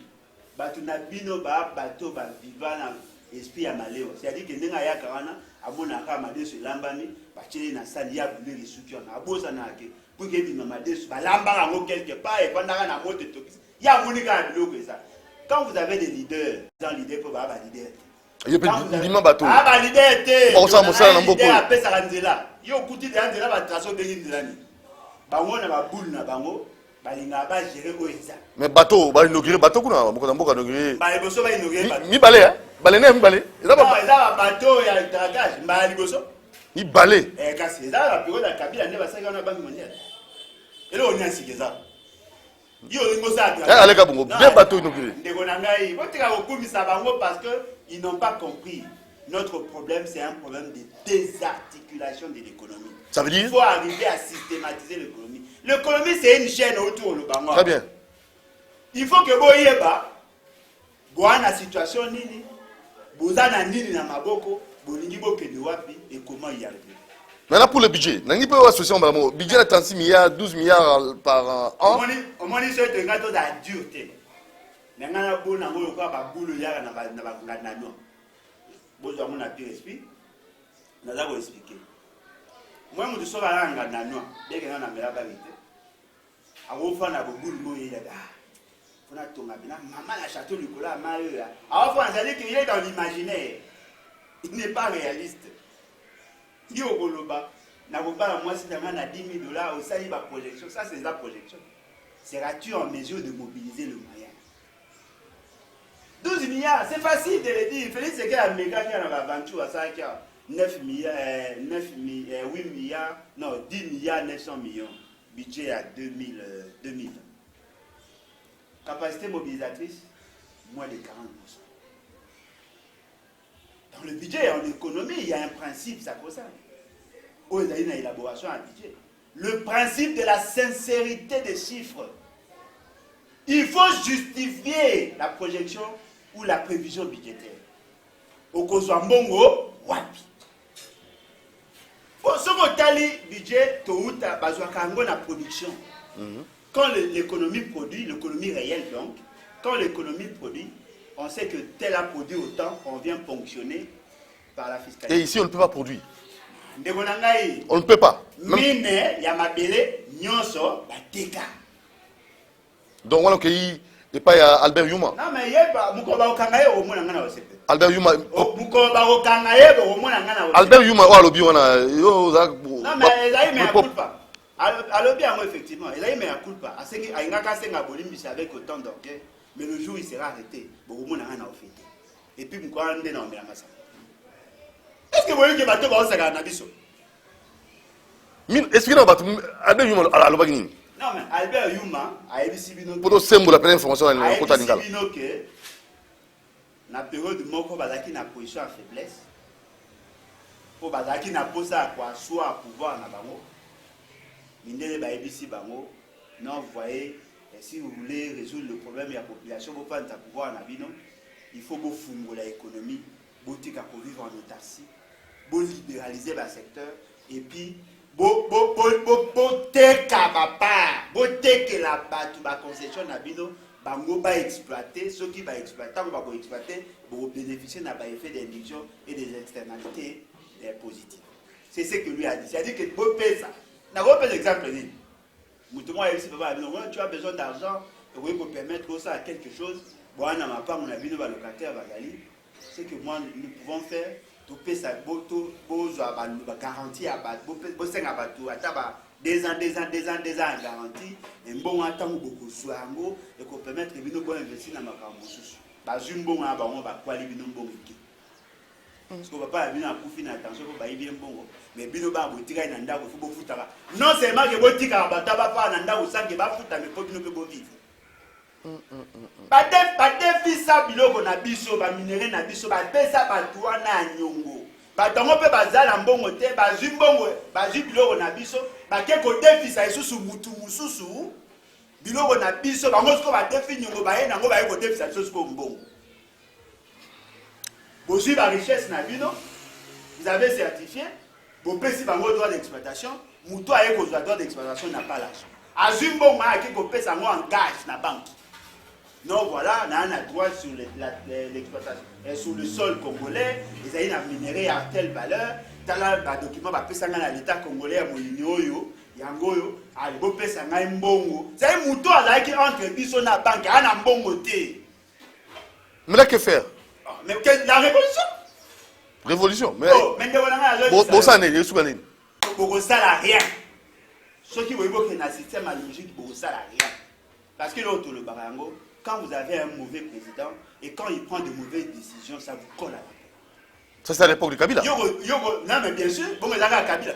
Bateau na bino ba bateau ba vivant esprit à maléo. C'est-à-dire que n'enga ya karana abonaka madesu lambami bacheli na sali ya bule risukio na abosa na ke pour que bima madesu balamba ngo quelque part et pendant na moto tokisi ya monika biloko ça. Quand vous avez des leaders, dans leader pour ba leader. Yo pe lima bato. Ah ba leader te. Ba ça mosala na mboko. Ya pesa kanzela. Yo kuti de anzela ba traso de ndilani. Bango na ba boule na bango. Balinga ba gérer oeza. Mais bateau, ba inaugurer bateau kuna, moko na mboka inaugurer. Ba liboso ba inaugurer bateau. Mi balé hein? Balé ne mi balé. Eza ba bateau ya dragage, ba liboso. Mi balé. Kasi eza ba période ya Kabila nde ba saka na banque mondiale. Elo on yansi keza. Yo lingo sa dragage. Allez kabongo, bien bateau inauguré. Ndeko na ngai, botika kokumisa bango parce que ils n'ont pas compris. Notre problème c'est un problème de désarticulation de l'économie. Ça veut dire il faut arriver à systématiser l'économie. L'économie, c'est une chaîne autour du Bango. Très bien. Il faut que vous ayez la situation nini, vous avez nini na maboko, vous avez de wapi et comment y arriver. Maintenant pour le budget, nous avons associé le budget de 36 milliards, 12 milliards par an. On m'a dit que c'est un gâteau de dureté. Nous avons dit que c'est un boulot de nano. Vous avez un peu d'esprit. Nous avons expliqué. Moi, je suis allé à Nano, dès que je suis allé à la vérité. Alors, on a beaucoup de mots. On a tout maman a château du cola, alors, on a dit qu'il est dans l'imaginaire. Il n'est pas réaliste. Il y a un goloba. N'a pas moi, si tu as 10 000 $, ça y est, projection. Ça, c'est la projection. Seras-tu en mesure de mobiliser le moyen? 12 milliards, c'est facile de le dire. Félix, c'est qu'il y a un méga qui a une aventure à 5 ans. 8 milliards, non, 10 milliards 900 millions, budget à 2020. Capacité mobilisatrice, moins de 40%. Dans le budget, en économie, il y a un principe, ça concerne. Où il y a une élaboration à budget. Le principe de la sincérité des chiffres. Il faut justifier la projection ou la prévision budgétaire. Au Kozwambongo, wapi. Ce que budget, la production. Quand l'économie produit, l'économie réelle donc, quand l'économie produit, on sait que tel a produit autant, on vient ponctionner par la fiscalité. Et ici, on ne peut pas produire. On ne peut pas. Mine, Yamabele, Nyonso, Bateka. Donc, on a accueilli et pas Albert Yuma. Non, mais il y a Mukoba Okangaye au moins en Ghana. Albert Yuma. Mukoba Okangaye au moins en Ghana. Albert Yuma, oh, lobby, on a. Non, mais il a eu mais à culpa. À lobby, effectivement, il a eu mais à culpa. À ce qu'il y a un cas avec autant d'orgueil, mais le jour il sera arrêté, au moins en Ghana. Et puis, Mukoba Ndé n'a pas ça. Est-ce que vous voyez que bateau va au Sagana Bisso? Est-ce que Albert Yuma à l'Obagini? Non, mais Albert Yuma a émis Bino. Pour le symbole, la pleine information dans le côté Bino que la période de Moko Bazaki n'a position en faiblesse. Pour Bazaki n'a posé à quoi soit pouvoir na bango. Mindele ba ebisi bango. Non, vous voyez, si vous voulez résoudre le problème de la population, vous pouvez pouvoir na bino. Il faut vous fondre l'économie, vous vivre en autarcie, vous libéraliser le secteur et puis la concession na bino bango ba exploiter ceux qui va exploiter on va exploiter pour bénéficier d'un effet d'induction et des externalités positives. C'est ce que lui a dit. C'est-à-dire que beau payer ça. N'a pas l'exemple ni. Moutouma ici papa tu as besoin d'argent pour permettre ça à quelque chose. Bon on n'a pas on a vu nos locataires Bagali. C'est que moi nous pouvons faire tout payer ça boto garantie à bossing à bateau à des ans en garantie et bon attend beaucoup soango et qu'on permettre de nous investir dans ma camouflage. Bah une bon à on va quoi les bino bon qui. Parce qu'on va pas venir à profiter attention pour bailler bien bon mais bino ba botika na ndako faut beaucoup fouta. Non seulement que botika bataba pa na ndako ça que ba fouta mais faut bino pe bo vivre. Ba def ça biloko na biso ba minéraux na biso ba pesa ba toi na nyongo. Ba tongo pe bazala mbongo te ba zimbongo ba biloko na biso ba ke ko defisa isusu mutu mususu biloko na biso bango siko ba defi nyongo ba ye nango ba ye ko defisa isusu ko mbongo. Bozui ba richesse na bino vous avez certifié bo pesi bango droit d'exploitation mutu aye ko droit d'exploitation n'a pas l'argent. Azimbongo a ke ko pesa ngo en gage na banque. Non, voilà, on a un droit sur l'exploitation, sur le sol congolais, ils ont une minéraux à telle valeur, tu as un document qui à l'État congolais, à Molinioyo, Yangoyo, à l'Ebopesa, à Mbongo. C'est un mouton qui entre Bisson à la banque, à Mbongo. Mais là, que faire? Mais la révolution? Révolution? Mais. Bon, ça n'est pas rien. Ceux qui veulent que le système à logique, ça n'a rien. Parce que l'autre, le barango, quand vous avez un mauvais président et quand il prend de mauvaises décisions, ça vous colle à la tête. Ça, c'est à l'époque de Kabila. Non, mais bien sûr, bon, mais là, Kabila.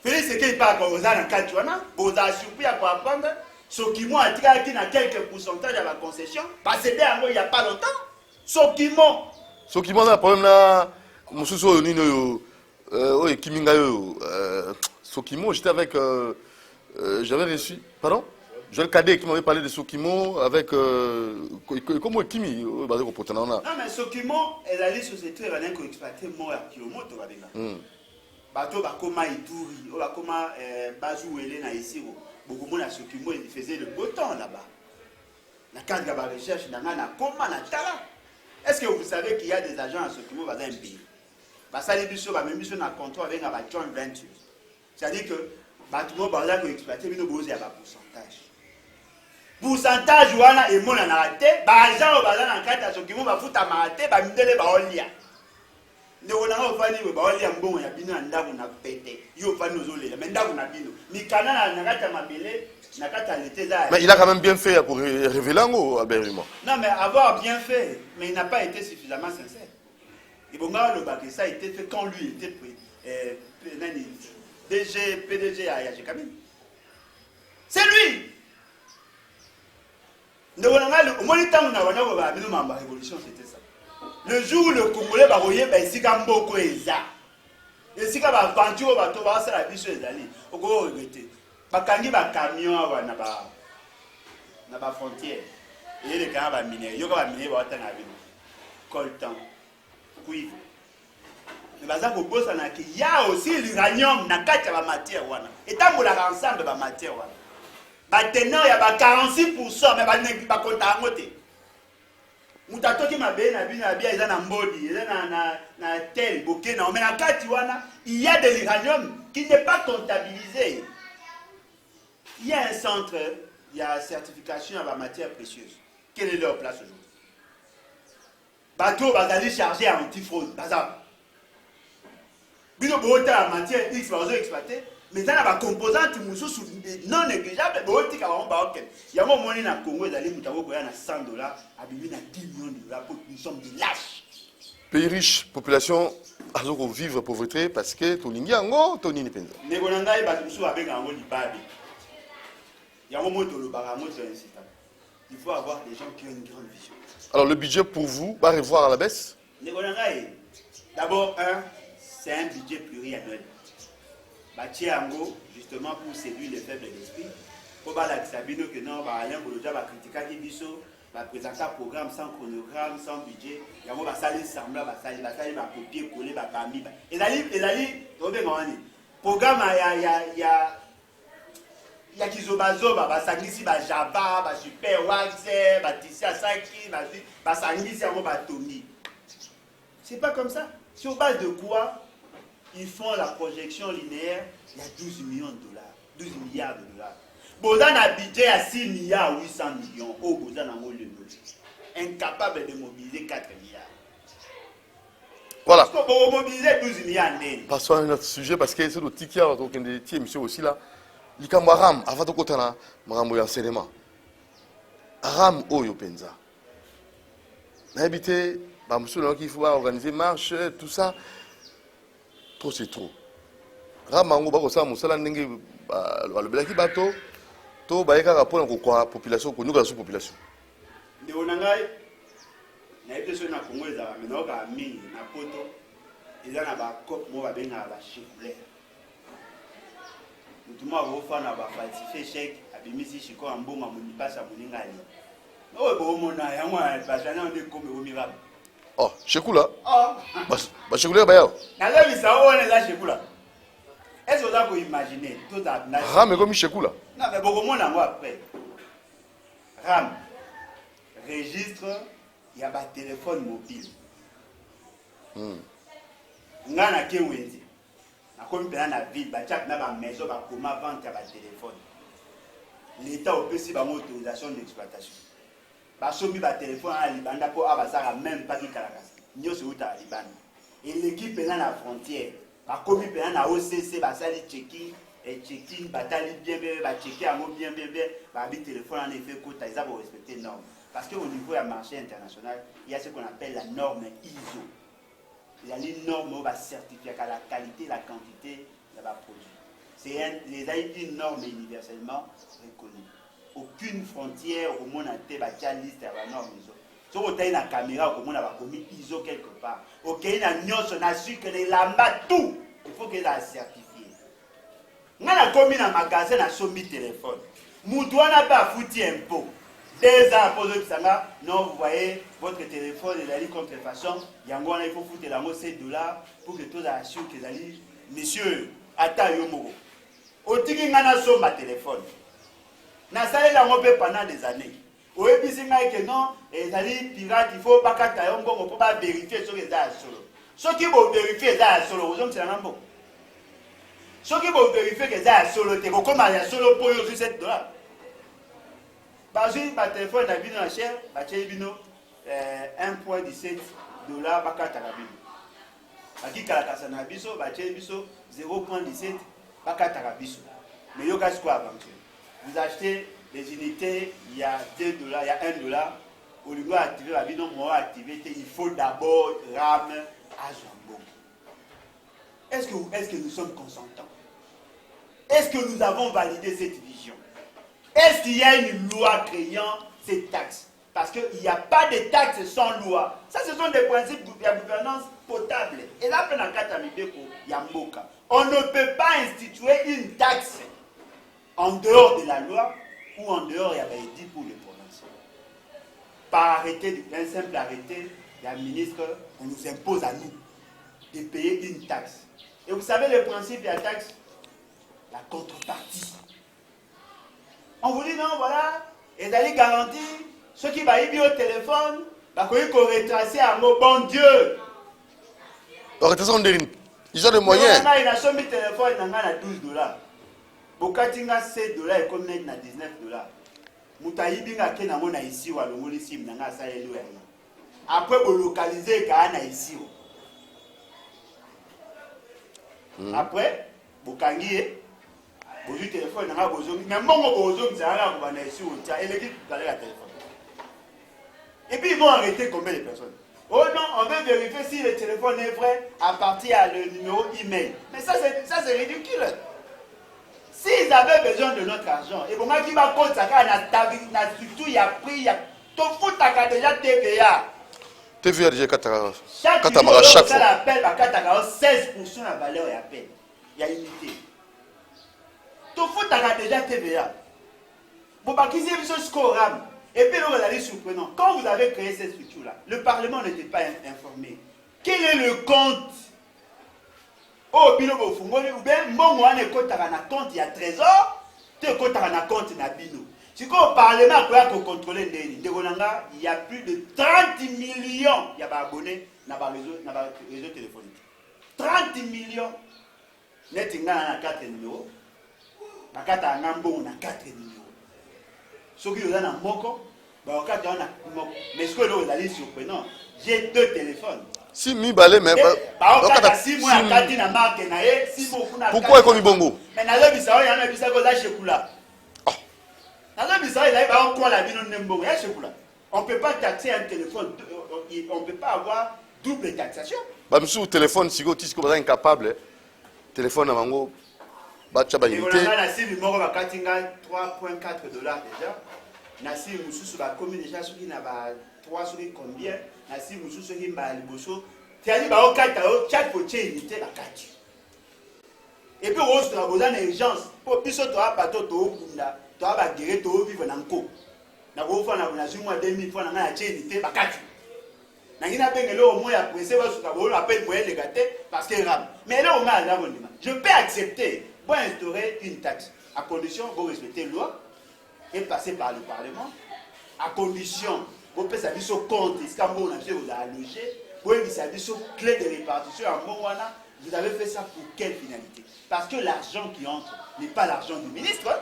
Félix, c'est qu'il parle aux gens en Katuana, vous avez surpris à quoi apprendre, ce qui m'ont attiré qui n'a quelques pourcentages à la concession, parce que il n'y a pas longtemps. Ce qui m'ont un problème là, monsieur Nino, Kimingayo, Sokimo, j'étais avec. J'avais reçu. Pardon? Joël Cadet qui m'avait parlé de Sokimo avec. Comment Kimi? Non, mais Sokimo, elle a les sociétés, elle a exploité mort à Kilomoto. Bateau Bakoma Ituri, Bakoma Bazou Elena Isiro. Beaucoup de monde à Sokimo, il faisait le beau temps là-bas. La carte de la recherche, il y a un coma, est-ce que vous savez qu'il y a des agents à Sokimo dans un pays? Ça les biso, même biso na contrat avec un joint venture. C'est-à-dire que tout le monde va exploiter, mais nous avons un pourcentage. Pourcentage, wana et mon en arrêté, agent au bazar en carte à Sokimo va foutre à m'arrêter, va me donner baolia. Ne on a pas dit baolia mbon ya bino anda on a pété. Yo pas nous olé, mais nda on a bino. Mi kana na kata mabele, na kata l'été là. Mais il a quand même bien fait pour révéler en Albert Rimo. Non, mais avoir bien fait, mais il n'a pas été suffisamment sincère. Et bon, le bac, ça a été fait quand lui était PDG à Yajekabine. C'est lui! Au moins, le temps où on a vu la révolution, c'était ça. Le jour où le Congolais va voyer, ici, quand beaucoup est ça. Et si quand on va aventure, on va faire la vie sur les alliés. On va regretter. Quand il y a un camion à la frontière, et les gens vont miner, ils vont miner, ils vont attendre la vie. Coltan, cuivre. Mais il y a aussi l'uranium dans la matière. Et tant qu'on a ensemble de la matière, maintenant il y a 46%, mais il n'y a pas de compte à côté. Il y a de l'uranium qui n'est pas comptabilisé. Il y a un centre, il y a une certification à la matière précieuse. Quelle est leur place aujourd'hui? Bateau va aller charger à antifraude. Bino la matière X va exploiter, mais ça a des composantes non négligeables. Il y a un moment où le Congo est allé à 100 $, à 10 millions de $, pour nous sommes des lâches. Pays riche, population, alors vivre pauvreté parce que tout le monde est en train il faut avoir des gens qui ont une grande vision. Alors le budget pour vous va revoir à la baisse? D'abord, c'est un budget pluriannuel. Justement pour séduire les faibles d'esprit. Pour que non, va critiquer va présenter un programme sans chronogramme, sans budget. Il y a un salir semblant, va copier, coller, va parmi. Et là, programme, il y a Kizobazoba, va s'aglisser, va Java, va Super Wax, va tisser à Saki, va s'aglisser à Tommy. C'est pas comme ça. Sur base de quoi ils font la projection linéaire, il y a 12 millions de $, 12 milliards de $. Bozan a budget à 6 milliards 800 millions. Oh, Bozan a incapable de mobiliser 4 milliards. Voilà. Parce qu'on va mobiliser 12 milliards. Passons à un autre sujet, parce que c'est le ticket, donc il y a monsieur aussi là. Il y a un ram, avant de côté là, il y a un enseignement. Ram, oh, yo penza. N'habité, monsieur, il faut organiser marche, tout ça. Trop c'est trop. Ramango bako sa musala ndenge le belaki bato to bayeka rapport ko population ko nuka sous population. De onangai na epeso na Congo za menoka mingi na poto eza na ba cop mo ba benga ba chifler. Mutuma bo fa na ba falsifier chèque abimisi chiko ambonga munipasa muningali. O bo mona ya mwa bajana onde kombe o miracle. Oh, Shekula. Oh. Bah, Shekula, bah, est-ce que vous avez imaginé tout ça? Ah, mais comme Shekula. Non, mais beaucoup de monde après. RAM, registre, il y a un téléphone mobile. Nga na ke wenzi. Na komi pena na ville, ba tchak na ba maison ba koma vente ya ba téléphone. L'État opesi ba autorisation d'exploitation. Ba sombi ba téléphone à Libanda po abasaka même pas ki kalakasa. Nyoso uta Libanda. Et l'équipe pena na frontière. Ba komi pena na OCC ba sali checking et checking batali bien ba checker amo bien ba bi téléphone en effet kota ils ont respecté normes. Parce qu'au niveau du marché international, il y a ce qu'on appelle la norme ISO. Il y a les normes qui va certifier la qualité, la quantité de la produit. C'est une norme universellement reconnue. Aucune frontière au monde entier va faire liste de la norme ISO. Si vous avez une caméra au monde a commis ISO quelque part, ok, il y a une on a su que les lambda tout, il faut qu'elle soit certifiée. On a commis dans un magasin, on a soumis téléphone. Moudouan n'a pas foutu un pot. 2 ans après le Sanga, non, vous voyez, votre téléphone est allé contrefaçon. Il faut foutre $7 pour que tous assurent que allez, monsieur, attends, yomo. Au tiki ngana so ma téléphone. Na salé la mope pendant des années. Au épicinga que non, et allez, pirate, il faut pas qu'à yombo, on peut pas vérifier sur les solo. Ceux qui vont vérifier les solo, vous c'est un bon. Ceux qui vont vérifier que les solo, t'es comme un solo pour $7. Parce que le téléphone est bien cher, $1.17 bakata rabino. Aki kalakasa na biso, biso 0.17 bakata rabiso. Mais yo gas quoi avant? Vous achetez les unités, il y a $2, il y a $1. Au lieu d'activer rabino, moi activer, il faut d'abord RAM à Jambo. Est-ce que nous sommes consentants? Est-ce que nous avons validé cette vision? Est-ce qu'il y a une loi créant ces taxes? Parce qu'il n'y a pas de taxes sans loi. Ça, ce sont des principes de gouvernance potable. Et là, on ne peut pas instituer une taxe en dehors de la loi ou en dehors, il y a dit pour les provinces. Par arrêté, un simple arrêté, la ministre, on nous impose à nous de payer une taxe. Et vous savez le principe de la taxe? La contrepartie. On vous dit non, voilà, et d'aller garantir, ceux qui vont y au téléphone, bah, qu'on retracer à mot, bon Dieu. Ils ont des moyens. Il a son téléphone, il a $12. Bokatinga $7 et comme net na $19. Moutaïbinga ke na mona ici ou alongoli sim nanga sa yelo ya. Après vous localiser ka na ici. Après bokangi le téléphone, mais et puis ils vont arrêter combien de personnes? Oh non, on veut vérifier si le téléphone est vrai à partir du numéro email. Mais ça c'est ridicule. S'ils avaient besoin de notre argent, et bon, qui va compte ça, surtout il y a pris, il y a tout fout déjà TVA. TVA déjà chaque fois. Ça l'appelle 16% de la valeur et à peine. Il y a unité. Tout fout déjà TVA. Bon, bah, qui c'est ce score RAM? Et puis, on va surprenant. Quand vous avez créé cette structure-là, le Parlement n'était pas informé. Quel est le compte? Oh, bino bo fungoli ou bien mbongo ane kotaka na compte ya trésor, te kotaka na compte na bino. Si au Parlement pour contrôler ndeni, ndekonanga, il y a plus de 30 millions ya ba abonnés na ba réseau téléphonique. 30 millions. Net ngana na 4 numéros. Bakata ngambongo na 4 numéros. Soki yoza na moko, ba okata na moko. Mais ce que l'on a dit surprenant, j'ai 2 téléphones. Si mi balé mais pourquoi est comme bongo? Mais na bisa ya na bisa ko la shekula. On ne peut pas taxer un téléphone, on ne peut pas avoir double taxation. Bah monsieur téléphone si vous êtes incapable téléphone à mango batcha ba unité. On a si numéro ba katinga $3.4 déjà. Na si mususu ba commune déjà ce qui na ba 3 sur combien? Na si mususu qui ba liboso. Tiali ba okata o chat pour unité ba kati. Et puis on se a besoin d'urgence pour biso to apato to okunda. Tu vas guérir, tu vas vivre dans le coup. Tu vas faire un 2000 fois, tu vas faire un bakati. Tu vas faire au moins après, tu vas faire moyen de gâter parce que RAM. Mais là, on a un monument. Je peux accepter pour instaurer une taxe à condition de respecter la loi et passer par le Parlement à condition, vous pouvez savoir ce compte, est-ce que vous avez allogé, vous pouvez savoir ce clé de répartition à Mongwana, vous avez fait ça pour quelle finalité? Parce que l'argent qui entre n'est pas l'argent du ministre. Hein?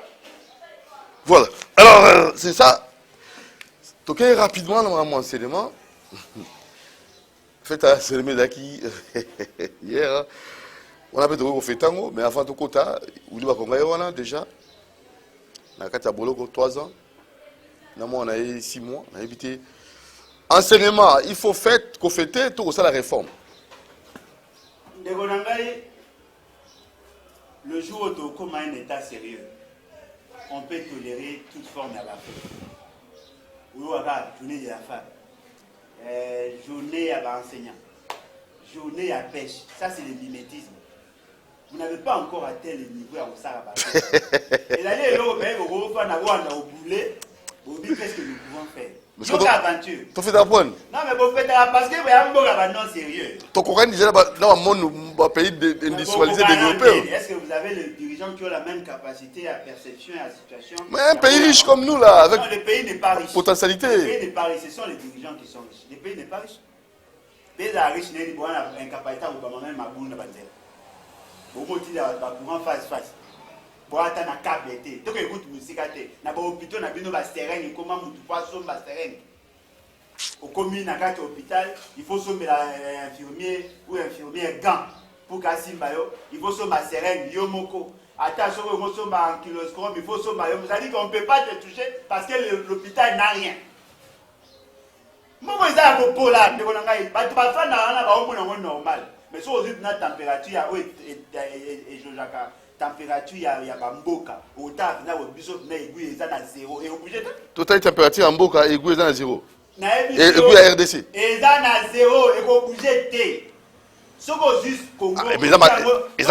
Voilà. Alors, c'est ça. Donc, rapidement, dans mon enseignement, fait à Selemedaki hier, on a fait tango, mais avant tout kota, on a déjà, on a 3 ans, on a 6 mois, on a évité. Enseignement, il faut fêter tout ça la réforme. Le jour où tu as un état sérieux, on peut tolérer toute forme d'affaires. Journée de la femme, journée à l'enseignant, journée à pêche, ça c'est le mimétisme. Vous n'avez pas encore atteint le niveau à Osara. Et d'aller là, au boulet, vous dites qu'est-ce que nous pouvons faire. C'est une aventure. Tu fais d'apprendre. Non, mais vous faites parce que vous avez un non sérieux. Ton courant déjà dans un monde pays industrialisé développé. Est-ce que vous avez les dirigeants qui ont la même capacité à perception et à situation? Mais un pays riche comme nous là, avec non, le pays n'est pas riche. Potentialité. Le pays n'est pas riche, ce sont les dirigeants qui sont riches. Le pays n'est pas riche. Le pays est riche, il y a une incapacité à vous même ma boule de banzère. Vous motivez à courant face. Pour attendre un câble d'été. Donc écoute musique à thé. Na ba hôpital na bino ba seringue comment mutu poisson ba seringue. Au commune na carte hôpital, il faut sommer infirmier ou infirmière gant pour Kassimba yo, il faut sommer seringue yo moko. Attention on sommer en kiloscope, il faut sommer yo. Vous allez qu'on peut pas te toucher parce que l'hôpital n'a rien. Moi ça ko pola de bona ngai ba fa na ba omona normal. Mais si vous avez une température et Jojaka température il y a bamboka autant na biso na aiguille ça na 0 et obligé total température en boka aiguille ça na 0 et aiguille à RDC et ça na 0 et obligé té ce que juste Congo mais ça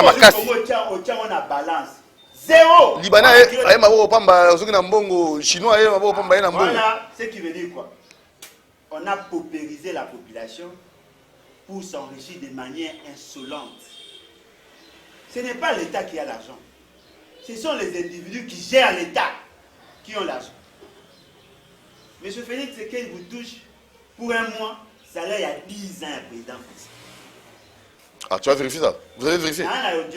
ma casse Congo tient on a balance 0 Libanais ay mabo pamba soki na mbongo chinois ay mabo pamba na mbongo voilà ce qui veut dire quoi on a paupérisé la population pour s'enrichir de manière insolente. Ce n'est pas l'État qui a l'argent. Ce sont les individus qui gèrent l'État qui ont l'argent. M. Félix Tshisekedi vous touche pour un mois, salaire il y a 10 ans à président. Ah, tu as vérifié ça? Vous avez vérifié? Cadre il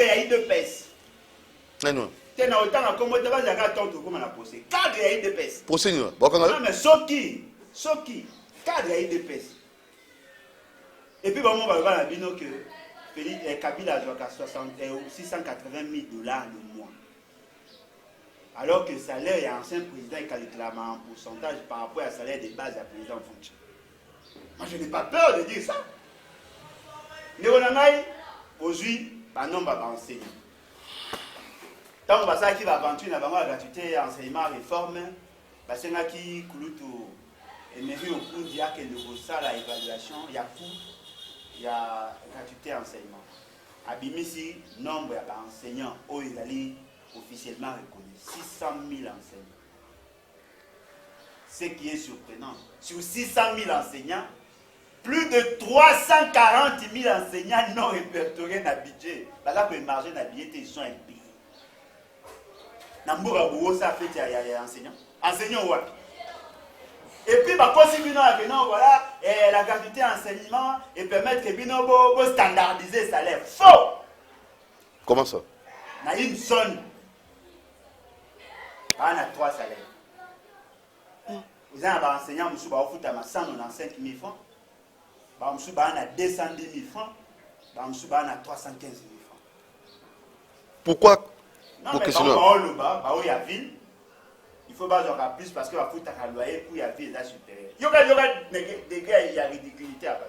y a eu de pèse. Non. Tena autant comme tu vas à ton comme la procès. Cadre il y a eu de pèse. Procès non. Non mais Soki. Cadre il y a eu de pèse. Et puis bon, on va voir la bino que Kabila a 680 000 $ le mois. Alors que le salaire est ancien président qui réclame un pourcentage par rapport au salaire de base du président en fonction. Moi je n'ai pas peur de dire ça. Mais on a aujourd'hui, un nombre d'enseignants. Tant que ça qui va aventurer dans la gratuité, enseignement, réforme, parce que qui kulutu et mais au cours d'il y a que le ça la évaluation, il y a coût, il y a gratuité enseignement. Abimisi nombre d'enseignants au Italie officiellement reconnu 600 000 enseignants. Ce qui est surprenant, sur 600 000 enseignants, plus de 340 000 enseignants non répertoriés dans le budget. Là, pour marger dans le budget, ils sont impayés. Namboura Bourou, ça fait qu'il y a enseignants. Enseignants, ouais. Et puis, voilà, la gratuité enseignement et permettre que Bino standardiser le salaire. Faux! Comment ça? On a une zone. On a 3 salaires. Vous avez un enseignant, vous avez 195 000 francs. Vous avez 210 000 francs. Vous avez 315 000 francs. Pourquoi? Non, mais il y a ville. Il faut pas en plus parce que la faute à loyer pour y avoir là supérieur. Il y aura des gars, il y a ridiculité à part.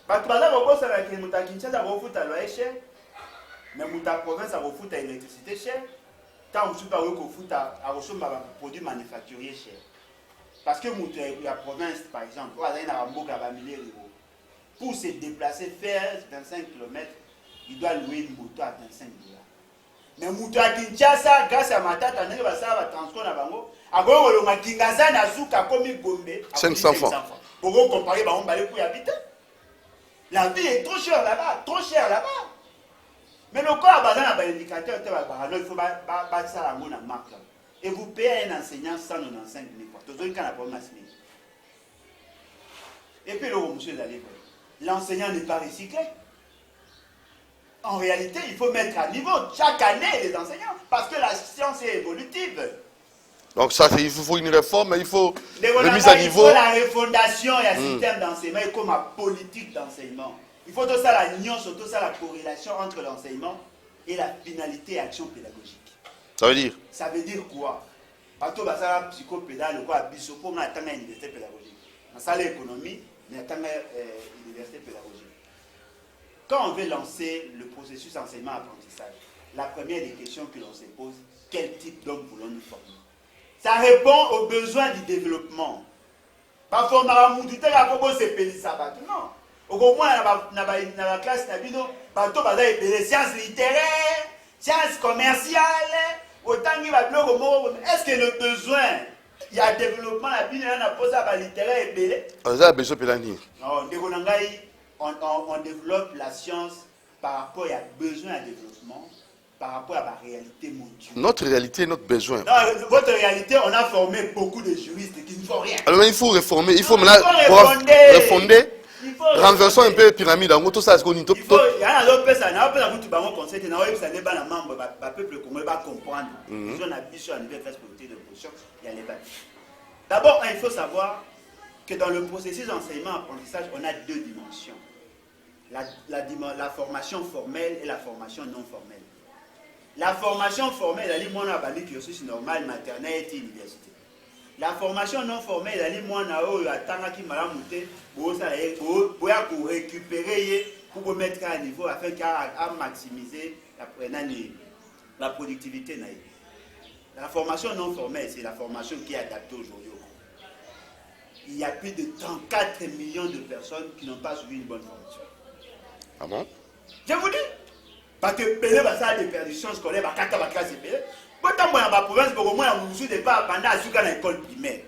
Parce que par exemple, on pense que Mouta Kinshasa va foutre à loyer cher, mais Mouta province va foutre à l'électricité cher. Tant on ne peut pas foutre à recevoir un produit manufacturier cher. Parce que la province, par exemple, pour se déplacer, faire 25 km, il doit louer une moto à 25 $. Mais moto à Kinshasa, grâce à ma tante, on va transport à Bango. À Bango, on a Kingaza, Nazuka, comme Gombe. 500 francs. Pour comparer, on va aller pour y habiter. La vie est trop chère là-bas, trop chère là-bas. Mais le corps a un indicateur, il faut bâtir la marque. Et vous payez un enseignant 195 000 francs. Et puis le monsieur l'enseignant n'est pas recyclé. En réalité, il faut mettre à niveau chaque année les enseignants, parce que la science est évolutive. Donc ça, il faut une réforme, il faut remise à niveau. Il faut la refondation et un système d'enseignement et comme une politique d'enseignement. Il faut tout ça la union, surtout ça la corrélation entre l'enseignement et la finalité et action pédagogique. Ça veut dire? Ça veut dire quoi? Parce que ça psychopédale, quoi, bisopo, on attend une université pédagogique. On a l'économie, mais on attend une université pédagogique. Quand on veut lancer le processus enseignement-apprentissage, la première des questions que l'on se pose, quel type d'homme voulons-nous former? Ça répond aux besoins du développement. Parfois, on non. Au moins, dans la classe, les sciences littéraires, sciences commerciales, est-ce que le besoin, il y a développement, la pose à littéraire et belé? On développe la science par rapport à besoin de développement, par rapport à la réalité mondiale. Notre réalité, notre besoin. Non, votre réalité, on a formé beaucoup de juristes qui ne font rien. Alors il faut réformer, il faut refonder. Renversons un peu la pyramide. Il faut, il y a un autre personne, conseil, il y a un membre, le peuple congolais va comprendre. Ils ont habitué à une classe politique de position, il y a les bâtiments. D'abord, il faut savoir que dans le processus d'enseignement-apprentissage, on a deux dimensions. La formation formelle et la formation non formelle. La formation formelle, elle est moins qui normal, maternelle et université. La formation non formelle, elle est moins pour récupérer, pour mettre à niveau afin à maximiser la productivité. La formation non formelle, c'est la formation qui est adaptée aujourd'hui. Il y a plus de 34 millions de personnes qui n'ont pas suivi une bonne formation. Ah bon? Je vous dis. Parce que Pélé va faire des perditions scolaires, va faire des classes de Pélé. Pourtant, moi, dans ma province, au moins, on ne pas pendant à l'école primaire.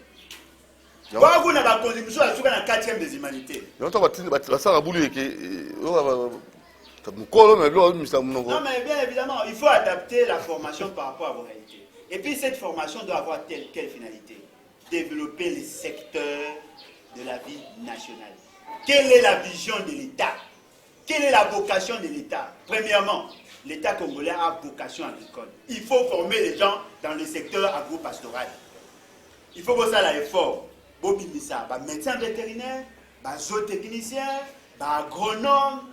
Pourquoi vous n'avez pas contribué à la 4e des humanités? Non, mais bien évidemment, il faut adapter la formation par rapport à vos réalités. Et puis, cette formation doit avoir quelle finalité? Développer les secteurs de la vie nationale. Quelle est la vision de l'État? Quelle est la vocation de l'État? Premièrement, l'État congolais a vocation agricole. Il faut former les gens dans le secteur agro-pastoral. Il faut que ça ait l'effort. Médecin vétérinaire, zootechnicien, agronome,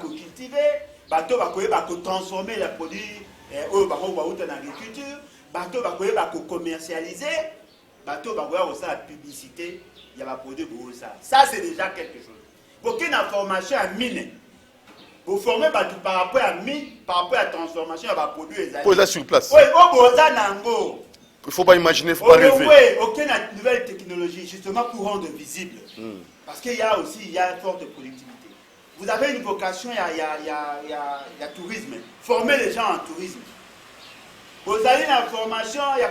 cultiver, transformer les produits en agriculture, commercialiser, la publicité, il y a des produits pour ça. Ça, c'est déjà quelque chose. Pour qu'il y ait une formation à mine, vous formez par rapport à mine, par rapport à la transformation, il y a des produits. Pour ça sur place. Oui, il ne faut pas imaginer, il ne faut pas rêver. Oui, aucune nouvelle technologie, justement pour rendre visible. Parce qu'il y a aussi une forte productivité. Vous avez une vocation, il y a tourisme. Formez les gens en tourisme. Vous allez dans la formation, il y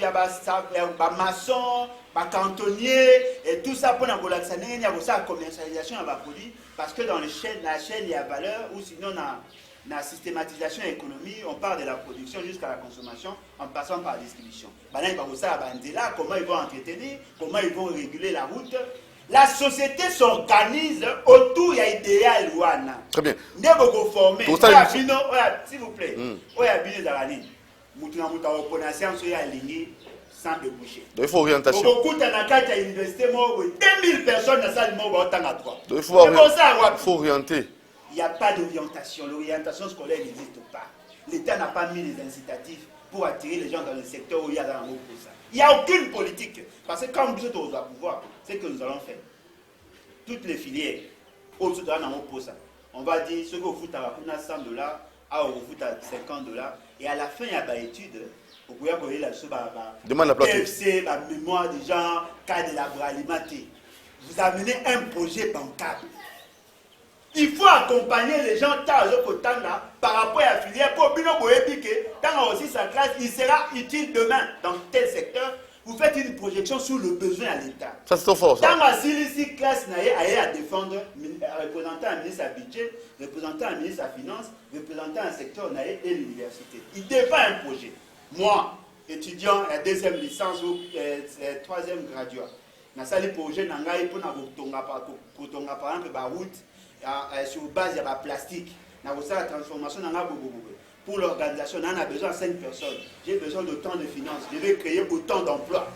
a des maçons, des cantonniers, et tout ça pour la commercialisation de produits. Parce que dans la chaîne, il y a valeur, ou sinon dans la systématisation de l'économie, on part de la production jusqu'à la consommation en passant par la distribution. Comment ils vont entretenir, comment ils vont réguler la route. La société s'organise autour de l'idéal. Très bien. S'il vous plaît, sans déboucher. Donc il faut orientation. Donc, il 2000 personnes dans la salle. Donc il faut orienter. Il n'y a pas d'orientation. L'orientation scolaire n'existe pas. L'État n'a pas mis les incitatifs pour attirer les gens dans le secteur où il y a dans le ça. Il n'y a aucune politique. Parce que quand nous sommes au pouvoir, c'est que nous allons faire. Toutes les filières, on va dire ce que vous foutez à $100, vous foutez à $50, et à la fin, il y a des études. Vous pouvez demande la place. TFC, la mémoire des gens, cas de l'agroalimentaire. Vous amenez un projet bancable. Il faut accompagner les gens par rapport à la filière pour que aussi sa classe, il sera utile demain dans tel secteur. vous faites une projection sur le besoin à l'État. Ça, c'est trop fort, ça. Dans ma ici, classe, à défendre, représentant un ministre à budget, représentant un ministre à finance, représentant un secteur et l'université. Il défend un projet. Moi, étudiant à deuxième licence ou troisième graduat, dans ce projet, pour par exemple, la route sur base de plastique, dans la transformation, pour l'organisation, on a besoin de 5 personnes. J'ai besoin d'autant de finances. Je vais créer autant d'emplois.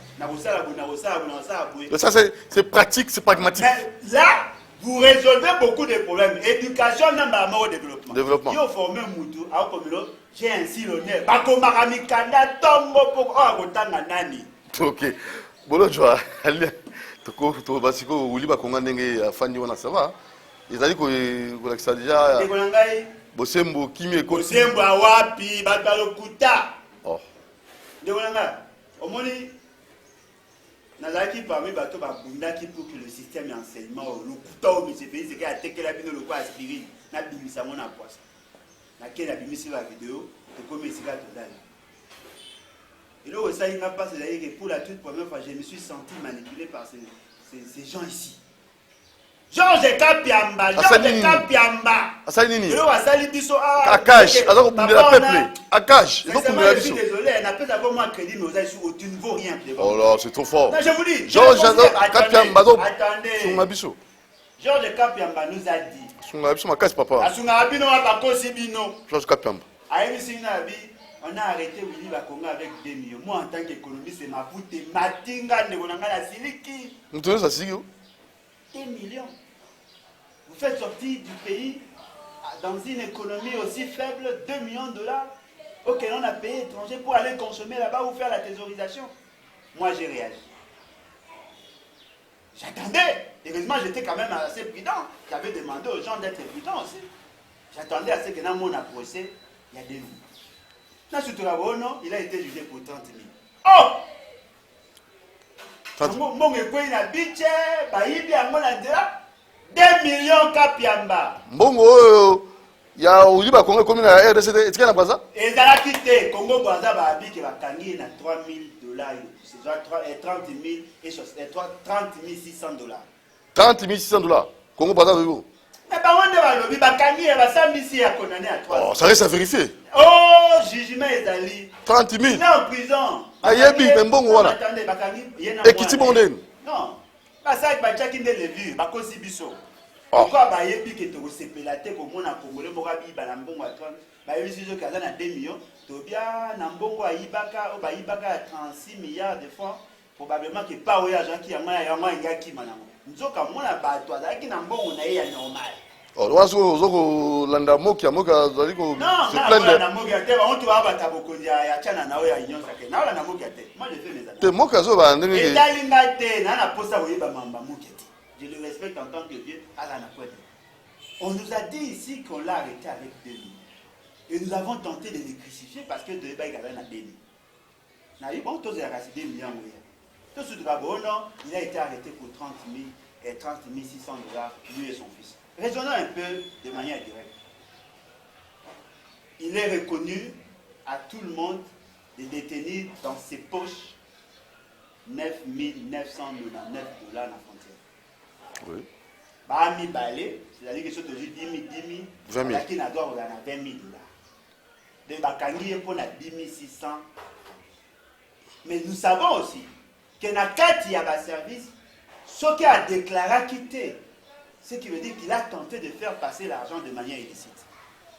Ça, c'est pratique, c'est pragmatique. Mais là, vous résolvez beaucoup de problèmes. Éducation, non, mais développement. Développement. Il faut former Moutou. J'ai ainsi l'honneur. Ok. Bon, je vois. Tu vas si vous voulez qu'on ait fani on a ça va. Ils allaient que ça déjà. Bosembo kimi ekoti. Bosembo awapi batalokuta. Oh. Dekolanga. Omoni nazaki parmi bato babundaki pour que le système d'enseignement lokuta o monsieur pays c'est que atekela bino lokwa aspirine na bimisa mona poisse. Na kena bimisi la vidéo de comme ici là totale. Et là ça il n'a pas c'est que pour la toute première fois je me suis senti manipulé par ces gens ici. Georges Kapiamba, Georges Kapiamba. Asali nini? Le wasali biso Akash, alors on la peuple. Akash, donc on la biso. Désolé, elle n'a pas d'abord moi crédit mais tu ne vaux rien. Oh là, c'est trop fort. Non, je vous dis. Georges Kapiamba, attendez. Georges Kapiamba nous a dit. Sunga biso makasi papa. Asunga bino ba kosi bino. Georges Kapiamba. Aïe Sinabi, on a arrêté Willy Bakonga avec 2 millions. Moi en tant qu'économiste, c'est ma foute matinga negonanga la siliki. Nous tenons ça sigi. 2 millions. Vous faites sortir du pays dans une économie aussi faible, 2 millions de dollars, auquel on a payé étranger pour aller consommer là-bas ou faire la thésaurisation. Moi, j'ai réagi. J'attendais. Heureusement, j'étais quand même assez prudent. J'avais demandé aux gens d'être prudents aussi. J'attendais à ce que dans mon procès, il y a des vies. Dans ce tour il a été jugé pour 30 000. Oh! Mon époux, il a bitché, il a 2 millions Kapiamba. Mbongo ya uliba Congo comme na RDC etika na Brazza. Ezala kité Congo Brazza ba abi ke bakangi na 3 000 dollars, c'est 30 000 et 30 600 dollars. 30 600 dollars. Congo Brazza vivo. Mais ba wonde ba lobi bakangi ba sambisi ya condamné à 3. Oh, ça reste à vérifier. Oh, jugement ezali. 30 000. Il est en prison. Ayebi mbongo wana. Attendez, bakangi yena. Ekiti bondeni. Non. Basa ba chaki nde levu, ba kosi biso. Pourquoi ba yebi ke to sepela te ko mona Congolais moka bi ba na mbongo atwa. Ba yebi sizo kaza na 2 millions, to bia na mbongo ayibaka o ba yibaka 36 milliards de francs, probablement que pas oya gens qui ya ngaki manamo. Nzoka mona ba to azaki na mbongo na ye ya normal. Oh, wazo zoko landa moki amoka zaliko se plaindre. Non, na moki ate ba onto ba taboko ya chana na oya inyo sake. Na na moki ate. Moi je fais mes amis. Te moka zo ba ndenge. Et dalinga te na na posa oyeba mamba moki ate. Je le respecte en tant que Dieu. On nous a dit ici qu'on l'a arrêté avec 2 millions. Et nous avons tenté de le crucifier parce que de Eba Galen a 2 millions. Bon, tous les 2 millions. Tout ce il a été arrêté pour 30 600 dollars, lui et son fils. Raisonnons un peu de manière directe. Il est reconnu à tout le monde de détenir dans ses poches 9 999 dollars à la frontière. Oui. Bami balé, c'est-à-dire que c'est toujours 10 000, 20 000. Qui n'a droit à 20 000 dollars. De Bakangi pour 10 600. Mais nous savons aussi que dans le cas y a un service, ce qui a déclaré quitter, ce qui veut dire qu'il a tenté de faire passer l'argent de manière illicite.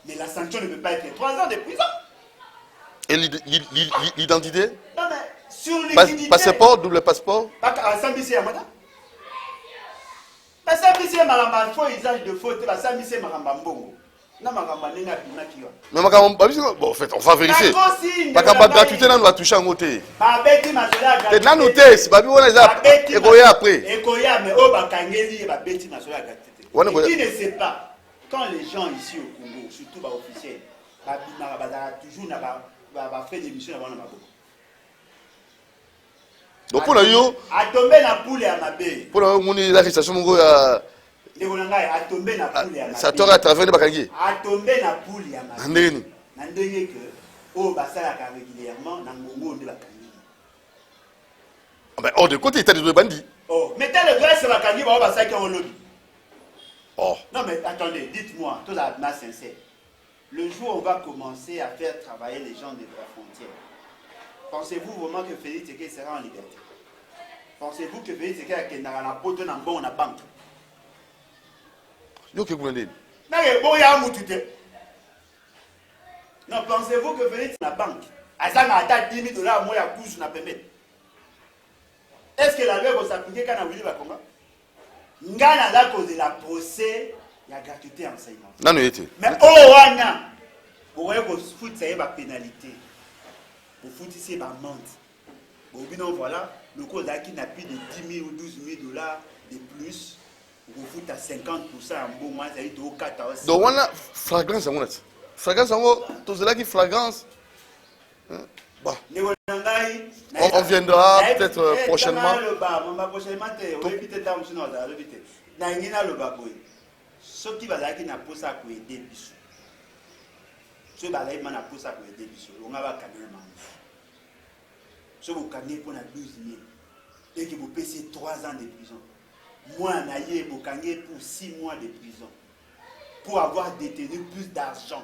Mais la sanction ne peut pas être 3 ans de prison. Et l'identité? Non, mais sur l'identité. Passeport, double passeport? Pas à Sambisi Amada. Parce que si c'est un faux usage de faute, c'est un mbongo. Mais bon, en fait, on va vérifier. Parce que la gratuité, on va toucher en côté. Et là, nous testons. Babi, on les a écoyés après. Qui ne sait pas, quand les gens ici au Congo, surtout les officiels, toujours fait des missions avant la maboko. Donc pour le yo, a tombé la poule à ma baie. Pour le monde, la richesse, mon gars, a tombé la poule à ma baie. Ça t'aura traversé le Bakangi. A tombé la poule à ma baie. Andeni. N'andeni que au basala régulièrement, n'angongo de Bakangi. Mais hors de côté, il y a des bandits. Oh, mettez le doigt sur la canne, on va ça qui ont lobby. Oh. Non, mais attendez, dites-moi, tout la main sincère. Le jour où on va commencer à faire travailler les gens de la frontière, pensez-vous vraiment que Félix Tshisekedi sera en liberté? Pensez-vous que Félix Tshisekedi a la peau de la banque? Yo, que vous voulez dire? Non, pensez-vous que Félix la banque a 10 000 $, moi, à couche, na permet. Est-ce que la loi va s'appliquer quand on a Willy Bakonga? Ngana la cause de la procès, il y a gratuité enseignement. Non, non, il mais oh, wana, vous voyez que vous foutez, ça y est, ma pénalité. Vous foutez, c'est ma mente. Vous voyez, voilà, le cause qui n'a plus de 10 000 ou 12 000 $ de plus, vous foutez à 50% en bon mois, ça y est, au 14. Donc, on a flagrance, on a flagrance, tout cela qui flagrance. Bon. On viendra peut-être prochainement. Ce qui va dire qu'il n'a pas ça pour aider Bissou. Ce qui va dire qu'il n'a pas ça pour aider Bissou. On va gagner un ce que vous gagnez pour 12 000 et que vous payez 3 ans de prison. Moi, vous gagnez pour 6 mois de prison pour avoir détenu plus d'argent.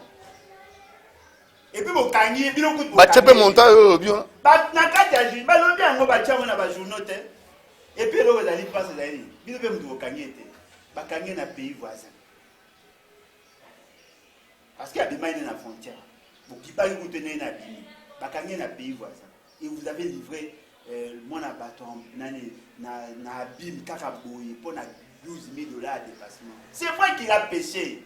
Et puis vous gagnez, vous gagnez. Bah, tu peux monter bien. Bah, et puis vous allez passer d'ailleurs. Vous pouvez vous gagner. Vous gagnez dans le pays voisin. Parce qu'il y a des mains dans la frontière. Vous qui pas vous tenez dans le pays voisin. Et vous avez livré mon bâton, na abîme, kakaboui, pour 12 000 $ de dépassement. C'est vrai qu'il a péché.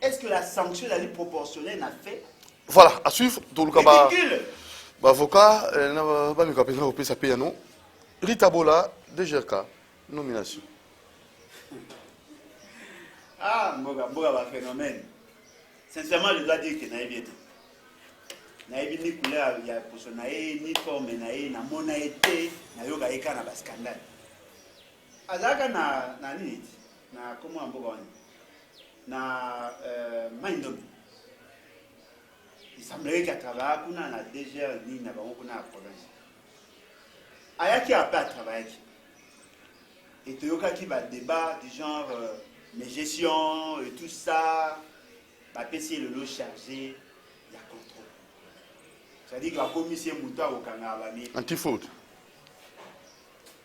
Est-ce que la sanction est proportionnelle n'a fait? Voilà, à suivre. Tout le cas, ridicule. Avocat, ça paye non. Rita Bola, DGRK, nomination. Ah, Mboga va phénomène. Sincèrement, je dois dire que n'a bien. N'a bien ni couleur, il y a pour son ni forme, na mona été, na yoga eka na scandale. Azaka na nini? Na comment Mboga na Maindomi. Il semblerait qu'il y a travaillé kuna na DGR ni na bango kuna province. Ayaki a pas travaillé. Et Toyoka qui va débat du genre mes gestions et tout ça, va PC le lot chargé, il y a contrôle. C'est-à-dire que la commission Mouta au Canada. Anti-faute.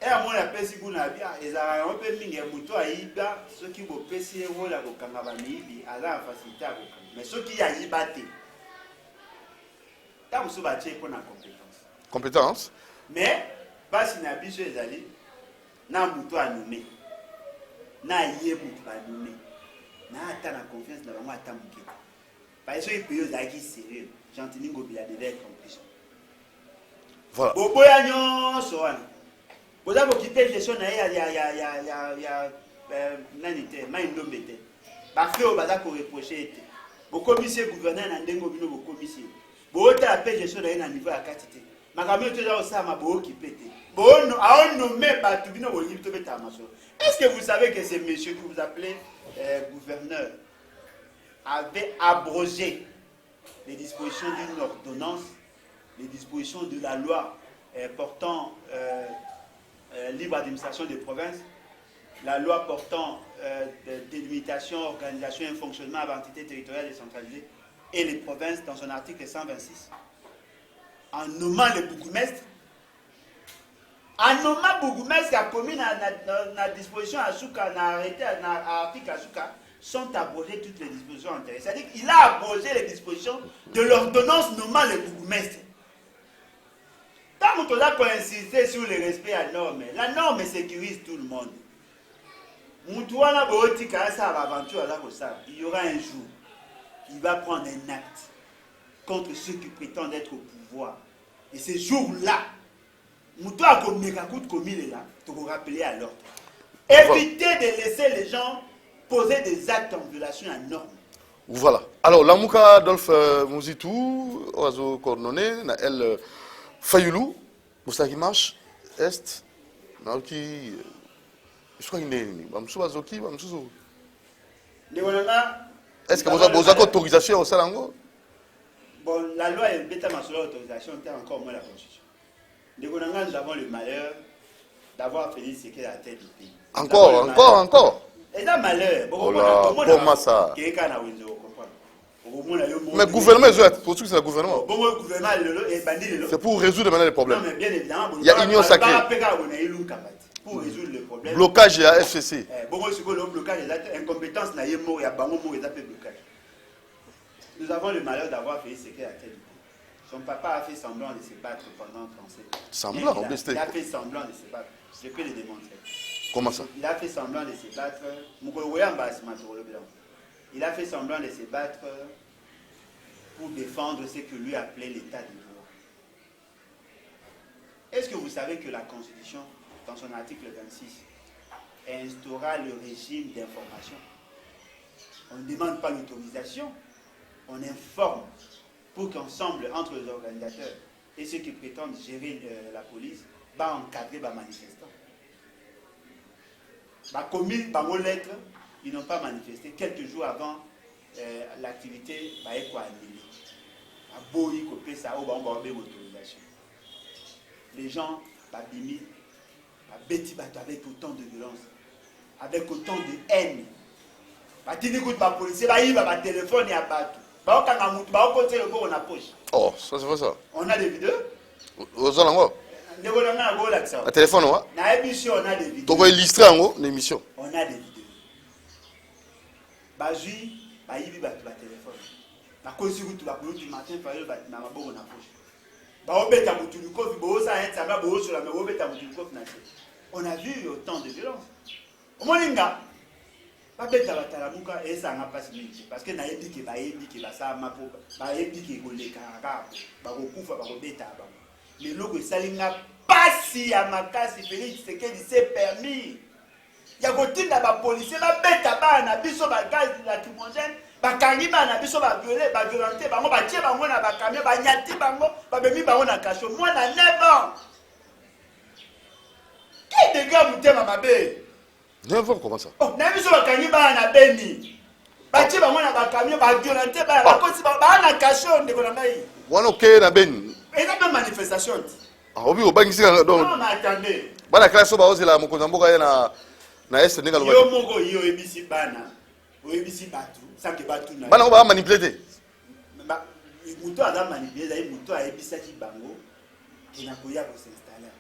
Et à mon appel, si vous n'avez pas, ils ont un peu mis un mouton à Iba, ceux qui vont PC au Canada, à la facilité à Canada. Mais ceux qui y a Ibaté, là, vous avez pour la compétence. Compétence. Mais, pas si n'a pas les alliés, n'a mouton à nommer. Na yé mouton à nommer. Na attend la confiance dans moi à Tamouké. Parce que les pays qui sérieux, Gentini Gobila devait être complice. Voilà. Boboya nyon soan. Boza ko quitter gestion na ya nanite Maindombete. Ba fait au baza ko reprocher été. Bo commissaire gouverneur na ndengo bino bo commissaire. Bo ta appel gestion na niveau ya katité. Makamyo to za osama bo ki pété. Bo no a nommé ba tu bino bo yibito beta maso. Est-ce que vous savez que ce monsieur que vous appelez gouverneur avait abrogé les dispositions d'une ordonnance, les dispositions de la loi portant libre administration des provinces, la loi portant délimitation, organisation et fonctionnement à l'entité territoriale décentralisée et les provinces dans son article 126. En nommant le bourgmestre, qui a commis la disposition à Souka, à arrêté à article à Souka, sont abrogées toutes les dispositions antérieures. C'est-à-dire qu'il a abrogé les dispositions de l'ordonnance nommant le bourgmestre. Tant qu'on a insisté sur le respect à la norme sécurise tout le monde. Il y aura un jour, il va prendre un acte contre ceux qui prétendent être au pouvoir. Et ce jour-là, Moutou a commis là, tu vas rappeler à l'ordre. Évitez de laisser les gens poser des actes en violation à la norme. Voilà. Alors, la Mouka Adolphe Mouzitou, Oazo Cornoné, na elle Fayoulou, Moussaki Marche, Est, Naoki, je crois qu'il est né. Bamsouazoki, Bamsouzou. Est-ce que vous avez autorisation au Salango? Bon, la loi est bêta ma autorisation, c'est encore moins la constitution. Nous avons le malheur d'avoir Félix Tshisekedi à la tête du pays. Encore. Et ça malheur. Comment ça? Mais le gouvernement, pour tout c'est le gouvernement. C'est pour résoudre maintenant les problèmes. Il y a union sacrée. Pour résoudre le problème. Blocage à FCC. Nous avons le malheur d'avoir fait ce qu'il a tête. Son papa a fait semblant de se battre pendant 37 ans. Semblant, il a fait semblant de se battre. Je peux le démontrer. Comment ça? Il a fait semblant de se battre. Il a fait semblant de se battre pour défendre ce que lui appelait l'état de droit. Est-ce que vous savez que la Constitution, dans son article 26, instaura le régime d'information? On ne demande pas l'autorisation, on informe pour qu'ensemble, entre les organisateurs et ceux qui prétendent gérer la police, encadrer les manifestants. Commis par vos lettres, ils n'ont pas manifesté quelques jours avant l'activité annulée. Les gens avec autant de violence, avec autant de haine. Téléphone et oh, ça c'est pas ça. on a des vidéos. Le téléphone, on a des vidéos. tu vas illustrer l'émission. On a des vidéos. Bazui, téléphone. On a vu autant de violence. Parce que le logo salinga pasi ya makasi Félix Tshisekedi s'est permis. Il y a côté na ba policier ba beta ba na biso ba gaz lacrymogène ba kangi ba na biso ba violer ba violenter bango ba tie bango na ba camion ba nyati bango ba bemi bango na cachot moi na 9 ans. Qui dégâts mutema mabe? 9 ans comment ça? Oh, na biso ba kangi ba na beni. Ba tie bango na ba camion ba violenter ba kosi ba na cachot ndeko na ngai. Wana OK na beni. Et là une manifestation. Ah oui, au bangi donc. Non, mais attendez. Bana classe ba ozela mokonza mboka na est ndinga loba. Yo moko yo ebisi bana. O ebisi batu, ça que batu na. Bana ba manipuler. Ba muto ada manipuler, ai muto a ebisa ki bango qui na koya ko s'installer.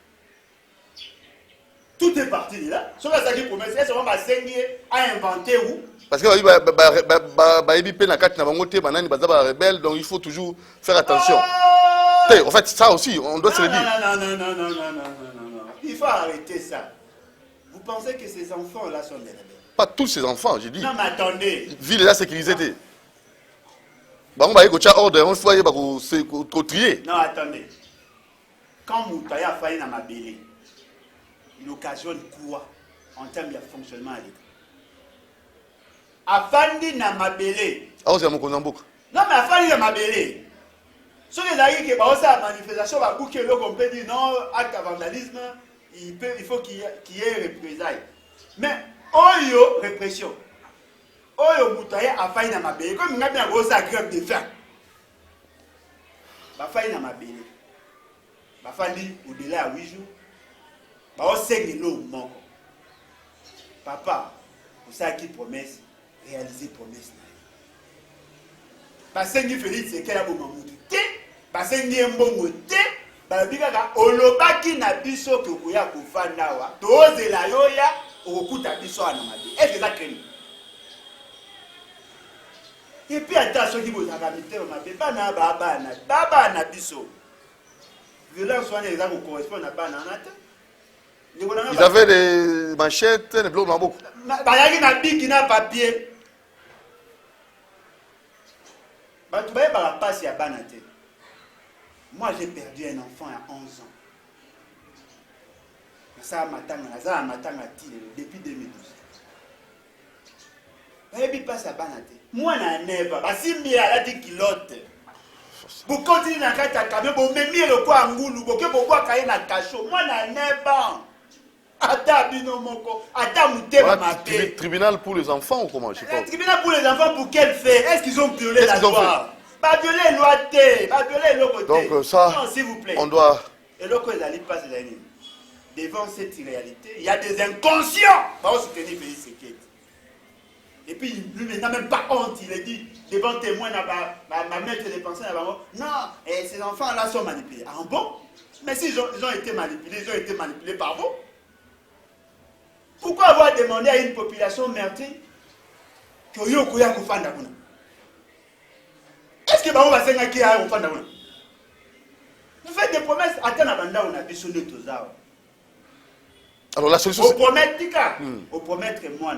Tout est parti de là. Sur la salle promesse, est-ce qu'on va saigner à inventer où? Parce que ba ebi pe na kati na bango te banani baza ba rebelle, donc il faut toujours faire attention. En fait, ça aussi, on doit se le dire. Non. Il faut arrêter ça. Vous pensez que ces enfants-là sont des rebelles? Pas tous ces enfants, j'ai dit. Non, mais attendez. Ville la sécurité. Bango ba eko ordre, on faut y trier. Non, attendez. Quand Moutaya a failli dans ma bélé, il occasionne quoi en termes de fonctionnement à l'État? Afandi na mabélé. Ah, c'est mon konamboka. Non, mais afandi na mabélé. Si les aïeux qui ont la manifestation, on peut dire non, acte de vandalisme, il faut qu'il y ait représailles. Mais, oyo, répression. Oyo, Moutaya a failli dans ma bélé. Comme il y a bien gros grève de faim. Il a failli dans ma bélé. Il a fallu au-delà de 8 jours. Il a fait l'eau. Papa, vous savez qui promesse, réaliser promesse. Parce que Félix Tshisekedi a bomamouti. Parce que mbongo te babikaka olobaki na biso ke koya kofanda wa tozela yoya okuta biso na mabe. Est-ce que ça crée? Et puis attention qui vous a ramité au mabe bana baba na biso. Violence wana eza ko correspond à bana na te. Ils avaient des manchettes, des blocs dans beaucoup. Bayaki na biki na papier. Batu baye ba passe ya bana te. Moi, j'ai perdu un enfant à 11 ans. Ça depuis 2012. Il passe à Banate. Moi, je n'ai pas. Si je suis kilote. Vous continuez à faire camion, vous me mettez le quoi en goulou, vous pouvez cailler dans le cachot. Moi, je n'ai pas. Le tribunal pour les enfants ou comment? Je sais pas. Le tribunal pour les enfants, pour quel fait? Est-ce qu'ils ont violé la loi? Pas violer la loi T, pas violer le côté. Donc ça, non, s'il vous plaît. On doit Et là, quand ils passent les années, devant cette réalité, il y a des inconscients qui vont soutenir Félix Tshisekedi. Et puis, lui, il n'a même pas honte. Il est dit, devant témoin, ma maître des pensées, non, et ces enfants-là sont manipulés. Ah bon? Mais s'ils ont été manipulés, ils ont été manipulés par vous. Pourquoi avoir demandé à une population meurtrie que yo kuya kufanda kuna? Est-ce que on va s'engager qui a kufanda kuna? Vous faites des promesses, attends banda on a bisonné tous ça. Alors la solution c'est... Au promettre tika, au promettre moi.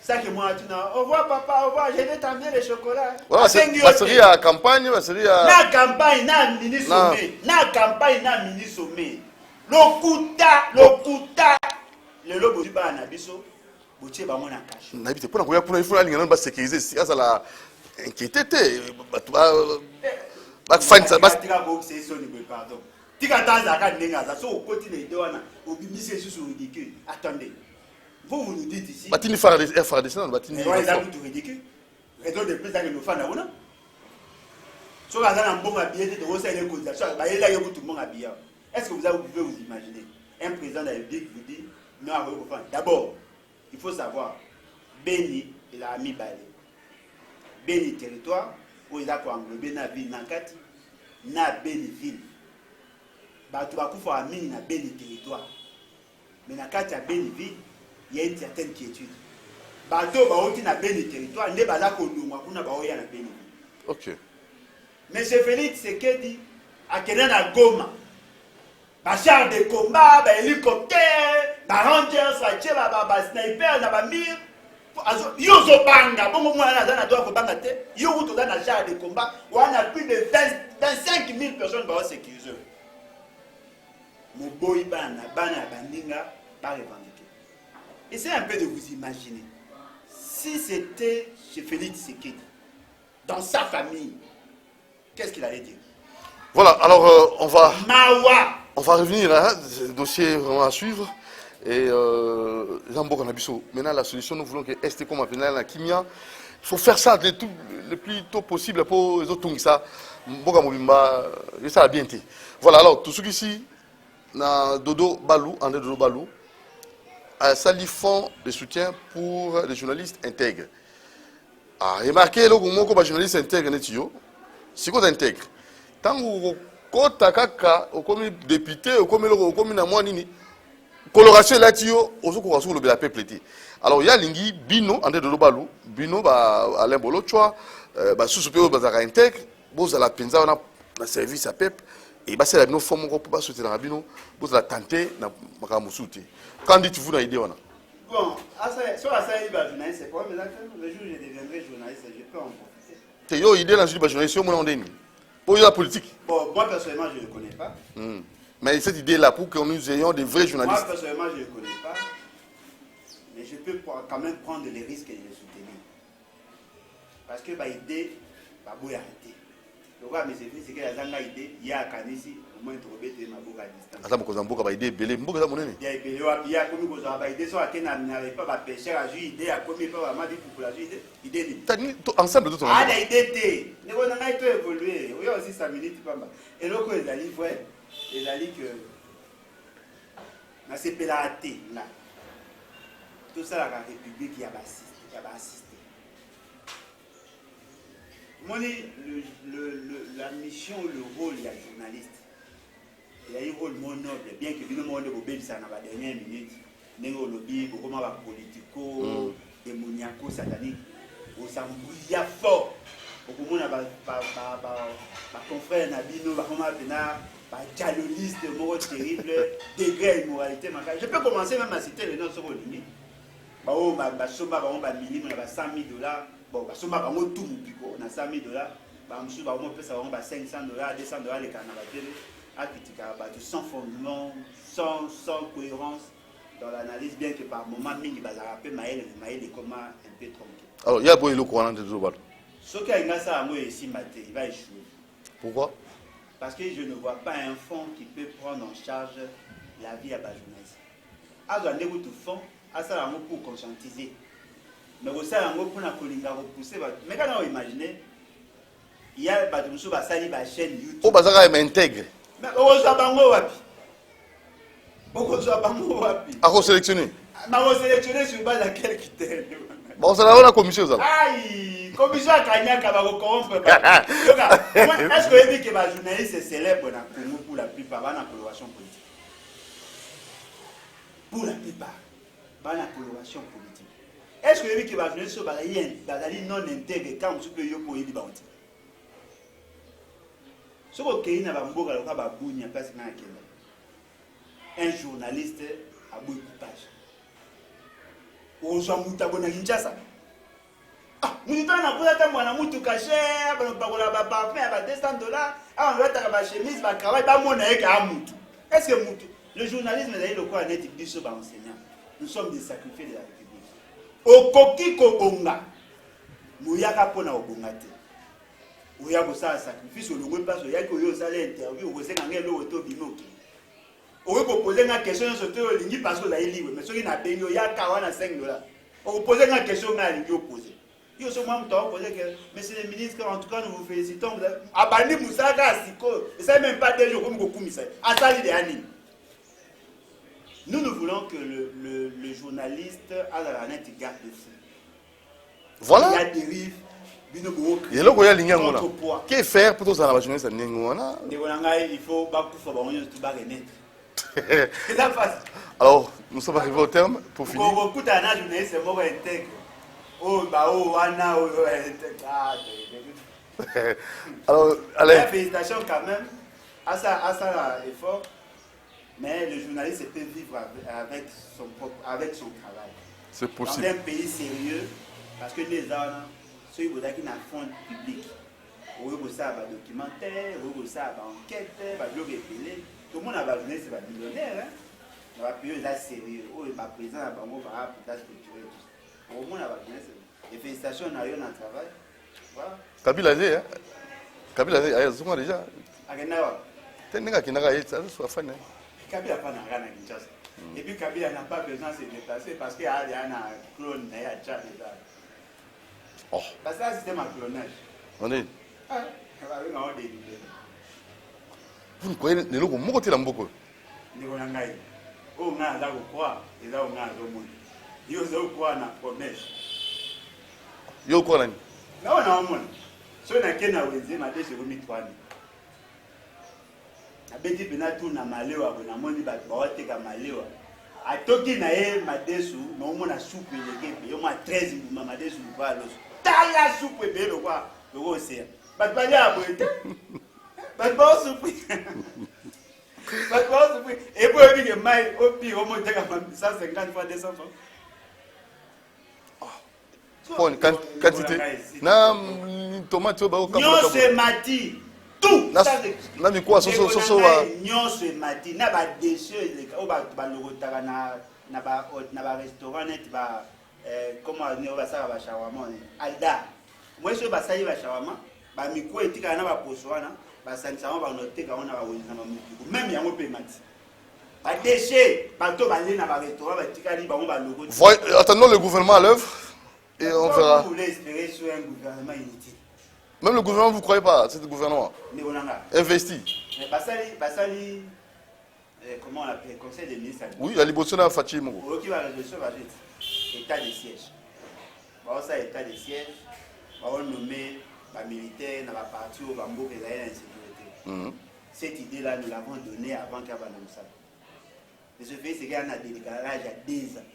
Ça que moi tu n'as, au revoir papa, au revoir, je vais t'amener les chocolats. Voilà, c'est à campagne, c'est à na campagne na mini sommet, na campagne na mini sommet. Lokuta le lobo du ba na biso. N'habite pas pour il faut la ligne sécuriser si ça la inquiété find ça pardon tika taza ka ndenga za so continue de wana obimise sur ridicule attendez vous nous dites ici batini faire des non batini ouais ça tout ridicule raison de plus que nous fana wana so la na mbonga billet de rosa ile koza so ba yela yo tout le monde habillé. Est-ce que vous pouvez vous imaginer un président de la République vous dit non à vous faire d'abord il faut savoir, Béni, il a mis Balé. Béni territoire, où il a englobé na ville, Nankati, na Béni ville. Tu vas pouvoir amener na Béni territoire. Mais Nankati à Béni ville, il y a une certaine quiétude. Tu vas aussi na Béni territoire, il n'y a pas de Béni ville. Ok. Monsieur Félix Tshisekedi, à Kenana Goma. Char de combat, hélicoptère, rangers, sniper, mire. Yozo banga, bon moi na doit banga te. Yo to na char de combat, on a plus de 25 000 personnes qui vont sécuriser. Mon boy bana bandinga pas revendiqué. Essayez un peu de vous imaginer. Si c'était chez Félix Tshisekedi, dans sa famille, qu'est-ce qu'il allait dire? Voilà, alors on va... Mawa. On va revenir, hein, c'est un dossier vraiment à suivre. Et maintenant, la solution, nous voulons que Est comme la Kimia. Il faut faire ça le plus tôt possible pour les autres. Ça a bien été. Voilà, alors, tout ce qui ici, Dodo Balou, André Dodo Balou, ça lui font des soutiens pour les journalistes intègres. Remarquez, le mot que les journalistes intègres, c'est quoi intègre? Tant que kota kaka okomi député okomi na mwa nini coloration là tio ozuko sur le peuple été. Alors il y a lingi bino André Dodo Balou bino ba Alain Bolochwa ba sous pe ba za intègre boza la penza na service à peuple et ba c'est la bino forme ko ba soutenir na bino boza la tenter na makamusuti. Quand dites-vous na idée wana? Bon, sur la salle ba journaliste c'est quoi mais là le jour où je deviendrai journaliste je peux en profiter. C'est yo idée na journaliste au monde ndeni. Pour la politique. Bon, moi personnellement, je ne le connais pas. Mais cette idée-là, pour que nous ayons des vrais journalistes. Moi personnellement, je ne le connais pas. Mais je peux quand même prendre les risques et les soutenir. Parce que l'idée, bah, il arrêter. Le roi, mais c'est que la idée, il y a un ici, au moins, trouver des mabouks à distance. Attends, parce que l'idée est belle. Il y a comme vous avez idée, soit qu'il n'avait pas pêcher à jouer idée, à commis pas vraiment dit pour la jouer idée. Ensemble, tout le monde. Ah, l'idée, nous avons évolué. Oui, aussi 5 minutes. Et là, quand il a dit, il a dit que dans ces pélatés, là, tout ça, la République, il y a assisté. Moi, la mission, le rôle, il y a journaliste. Il y a un rôle moins noble, bien que nous avons obéi ça dans la dernière minute. Nous avons lobby, comment va politico, démoniaco, satanique. On s'embrouille fort. Beaucoup de gens, confrères, Nabino, dialogiste, mot terrible, degré immoralité. Je peux commencer même à citer les noms sur le limite. Bah, bah, 100 000 $. Bon, bah, on a 100 000 $. Bah, on peut savoir 500 $, 200 $, les carnavals. Sans fondement, sans cohérence dans l'analyse, bien que par moment, il va rappeler Maël et comment un peu tronqué. Alors, il y a beau le courant de Zobal. Ce qui a ça à moi ici, il va échouer. Pourquoi? Parce que je ne vois pas un fonds qui peut prendre en charge la vie à la jeunesse. Alors, on a tout fonds, ça pour conscientiser. Mais aussi, on a repousser. Mais quand on imagine, il y a des chaîne YouTube. Oh, bah, ça va m'intégrer. Mais okozwa bango wapi? Okozwa bango wapi? A sélectionné. Mais on sélectionné sur base de quel critère? Bon, ça va la commission ça. Aïe, commission Kanyaka va corrompre. Est-ce que vous dites que les journalistes célèbres dans le Congo pour la plupart dans la coloration politique? Pour la plupart, dans la coloration politique. Est-ce que vous dites que les journalistes sont non intégrés quand vous avez pour y dire? Ce que vous avez un journaliste a beaucoup de pages. On s'en moute à Kinshasa. Ah, nous disons qu'on a un caché, on a $200, on va faire ma chemise, ma cravate, est-ce que le journalisme est le quoi net dit sur enseignant? Nous sommes des sacrifiés de la République. Au Koki Kobonga, Mouyaka Pona Obongate. Ouyako ça sacrifice, on ne peut pas se dire que vous allez interview, vous allez gagner l'auto binoki. On peut poser une question sur le ligne parce que vous avez libre, mais ce qui n'a pas eu, il y a $45. On peut poser une question à l'ligne opposée. Il y a ce moment où on peut poser que, monsieur le ministre, en tout cas, nous vous félicitons. Abani Moussaka, Siko, et ça même pas des jours comme beaucoup de à ça, il est nous voulons que le journaliste à la net garde de fou. Voilà. Il y a dérive. Il y a le ligne qu'est faire pour tous les journalistes? Il faut alors, nous sommes arrivés au terme pour finir. Alors, allez. Félicitations quand même à ça effort, mais le journaliste peut vivre avec son travail. C'est possible. Dans un pays sérieux, parce que les gens, ceux qui ont un fonds public, ils ont un documentaire, ils ont une enquête, ils ont tout le monde a besoin de millionnaire. On va payer là sérieux. Oh, il va présent à Bango, il va peut-être structurer tout. Au monde a besoin de. Et félicitations, on a eu un travail. Voilà. Kabila Zé, hein? Kabila Zé, il y a déjà. Agenawa. T'es un gars qui n'a pas été, ça soit fan. Kabila n'a pas de Kinshasa. Et puis Kabila n'a pas besoin de se déplacer parce qu'il y a un clone, il y a un chat déjà. Oh. Parce que c'est un système à clonage. On est. Ah, on va avoir un délire. Vous croyez les locaux, moi, côté l'amboko. Les Gonangaï. Oh, on a là où quoi? Et là, on a le monde. Il y a quoi na promesse? Yo quoi là? Non, non, mon. Si on a qu'un awézé, ma déchet remis 3 000. A beti pena tout na malewa, on a moni bat baote ka malewa. A toki na e madesu, na omo na soupe le kepe, yo ma 13 mbuma madesu ba los. Tala soupe be lo kwa, lo go se. Bat ba ya boete. Bat ba soupe. Bat ba soupe. E bo bi ke mai opi omo te ka 150 fois 200 francs. Bon, quantité. Na tomate ba ko. Nyo se mati. Tout ça na mi quoi so wa nyonso mati na ba déchets o ba logotaka na ba restaurant net ba comment ne ba sala ba shawarma alda moi so ba sali ba shawarma ba miko etika na ba poswana ba sanisa ba noteka ona ba wona ba miko même yango pe mati ba déchets ba to ba le na ba restaurant ba tikali ba ba logo. Attendons le gouvernement à l'œuvre et on verra. Vous voulez espérer sur un gouvernement inutile? Même le gouvernement, vous ne croyez pas, c'est le gouvernement investi. Basali, comment on l'appelle, conseil des ministres. Oui, la libération de Fatih Mogo. État de siège. Ça, état de siège, on nommé les militaires dans la partie où Bambo est l'insécurité. Cette idée-là, nous l'avons donnée avant qu'il y ait ça. Mais ce fait, c'est qu'il y a un décalage il y a 10 ans.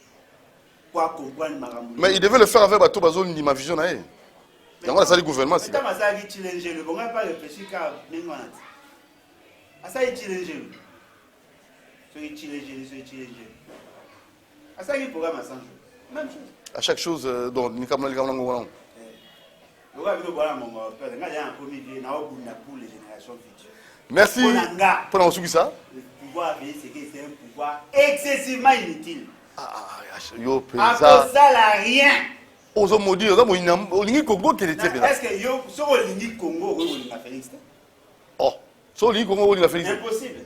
Pour comprendre ma ramboule. Mais il devait le faire avec Bato Bazo Nima Vision. C'est le gouvernement. C'est pas ça qui challenge le bon pas réfléchir car n'importe. À ça il challenge. Ce qui challenge. À ça il programme à 100 jours. Même chose. À chaque chose dont nous avons le gouvernement. Le gouvernement mon père, il y a un premier vie na pour les générations futures. Merci. Pour nous suivre ça. Le pouvoir c'est un pouvoir excessivement inutile. Yo ça n'a rien. Aux hommes maudits, aux hommes Congo qui était là. Est-ce que yo sur le Congo on a Félix? Oh, sur le Congo on a Félix. Impossible.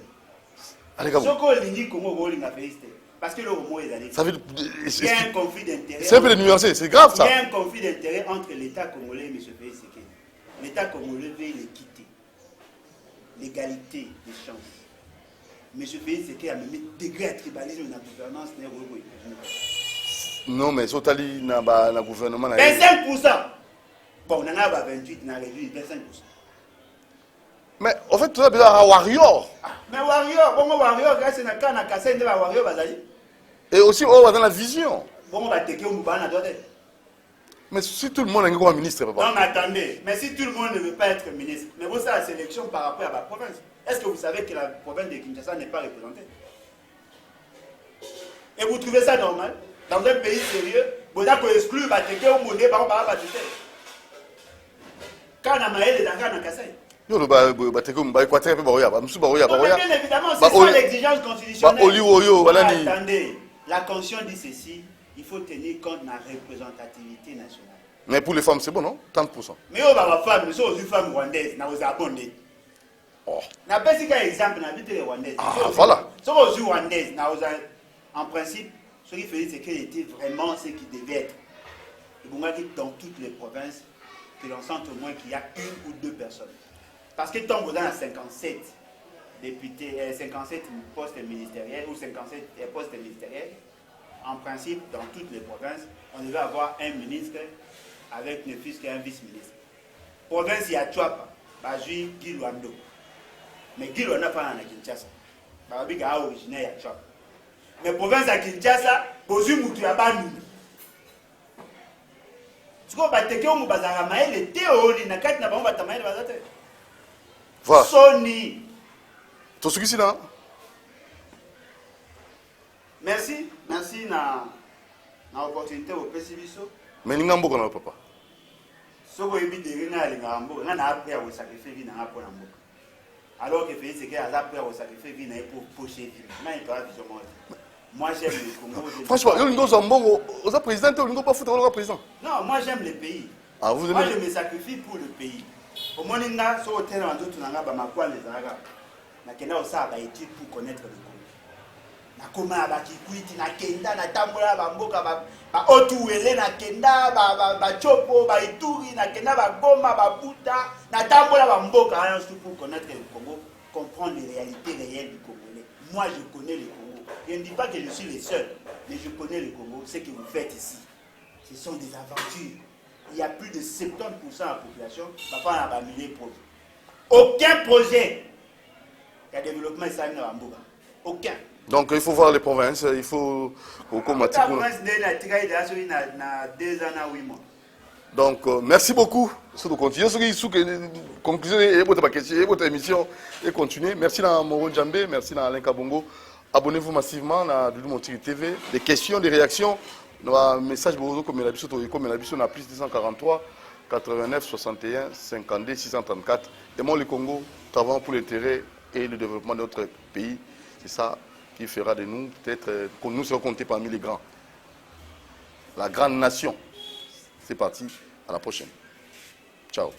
Allez comme. Sur le Congo on a Félix. Parce que le mot est allé. Ça veut il y a un conflit d'intérêts. C'est un peu de nuancer, c'est grave ça. Il y a un conflit d'intérêts entre l'État congolais et M. Félix. L'État congolais veut les quitter. l'égalité des chances. Mais je fais ce qu'il y a même degré de tribalisme dans la gouvernance. Non, mais Sotali n'a pas le gouvernement. 25%. Bon, on en a 28, on a réduit 25%. Mais en fait, tu as besoin d'un warrior. Mais warrior, bon, warrior, grâce à Naka, Naka, c'est un warrior, Bazali. Et aussi, on va dans la vision. Bon, on va te dire, on va aller. Mais si tout le monde est un ministre, papa. Non, mais attendez, mais si tout le monde ne veut pas être ministre, mais vous savez la sélection par rapport à la province. Est-ce que vous savez que la province de Kinshasa n'est pas représentée? Et vous trouvez ça normal? Dans un pays sérieux, vous avez exclu Bateke ou Moné, par exemple, Bateke. Quand on a maillé dans le Kassai. Bien évidemment, c'est ça l'exigence constitutionnelle. Attendez, la Constitution dit ceci, il faut tenir compte de la représentativité nationale. Mais pour les femmes, c'est bon, non? 30%. Mais on va femmes, nous sommes une femme rwandaise, nous avons abondé. Na pesi ka exemple na bité les rwandaises. Ah voilà. Ce aux rwandaises, en principe, ce qui faisait c'est qu'elle était vraiment ce qui devait être. Et vous m'avez dit dans toutes les provinces que l'on sente au moins qu'il y a une ou deux personnes. Parce que tant vous avez 57 députés, 57 postes ministériels ou 57 postes ministériels, en principe, dans toutes les provinces, on devait avoir un ministre avec ne fût qu'un vice-ministre. Province, il y a Chouapa, Bajui, Guy Luando. Mais Guy Luando n'a pas à Kinshasa. Babi est originaire à Chouapa. Mais province à Kinshasa, Bozu Moutou a pas nous. Ce qu'on va te dire, on va te le théorie, n'a pas de maïl, Voilà. Sony. Tout ce qui est là. Merci na opportunité au PCBiso. Mais il n'y a pas de papa. Ce que je dis, on a appris à vous sacrifier vie dans la peau. Alors que c'est qu'il a appris à vous sacrifier vie pour pocher vie. Moi j'aime le Congo. Franchement, il y a un bon président, il n'y a pas foutre le président. Non, moi j'aime le pays. Ah, vous moi je me sacrifie pour le pays. Au moins, il y a sur le terrain d'autres les Arabes. Il y a aussi des études pour connaître le Congo. Na koma ba kikwiti na kenda na tambola ba mboka ba otuwele na kenda ba chopo ba ituri na kenda ba goma ba buta na tambola ba mboka rien pour connaître le Congo, comprendre les réalités réelles du Congolais. Moi je connais le Congo. Je ne dis pas que je suis le seul, mais je connais le Congo. Ce que vous faites ici, ce sont des aventures. Il y a plus de 70% de la population parfois on a pas milliers de projets. Aucun projet de développement ici dans Mboka. Aucun. Donc il faut voir les provinces, il faut combattre. Donc merci beaucoup. Conclusion et votre émission et continuer. Merci à Moro Djambé, merci à Alain Kabongo. Abonnez-vous massivement à Doudou Montiri TV. Des questions, des réactions. Nos messages comme l'habitude on a plus 243 89 61 52 634. Aimons le Congo, travaillons pour l'intérêt et le développement de notre pays. C'est ça qui fera de nous, peut-être, que nous serons comptés parmi les grands. La grande nation. C'est parti, à la prochaine. Ciao.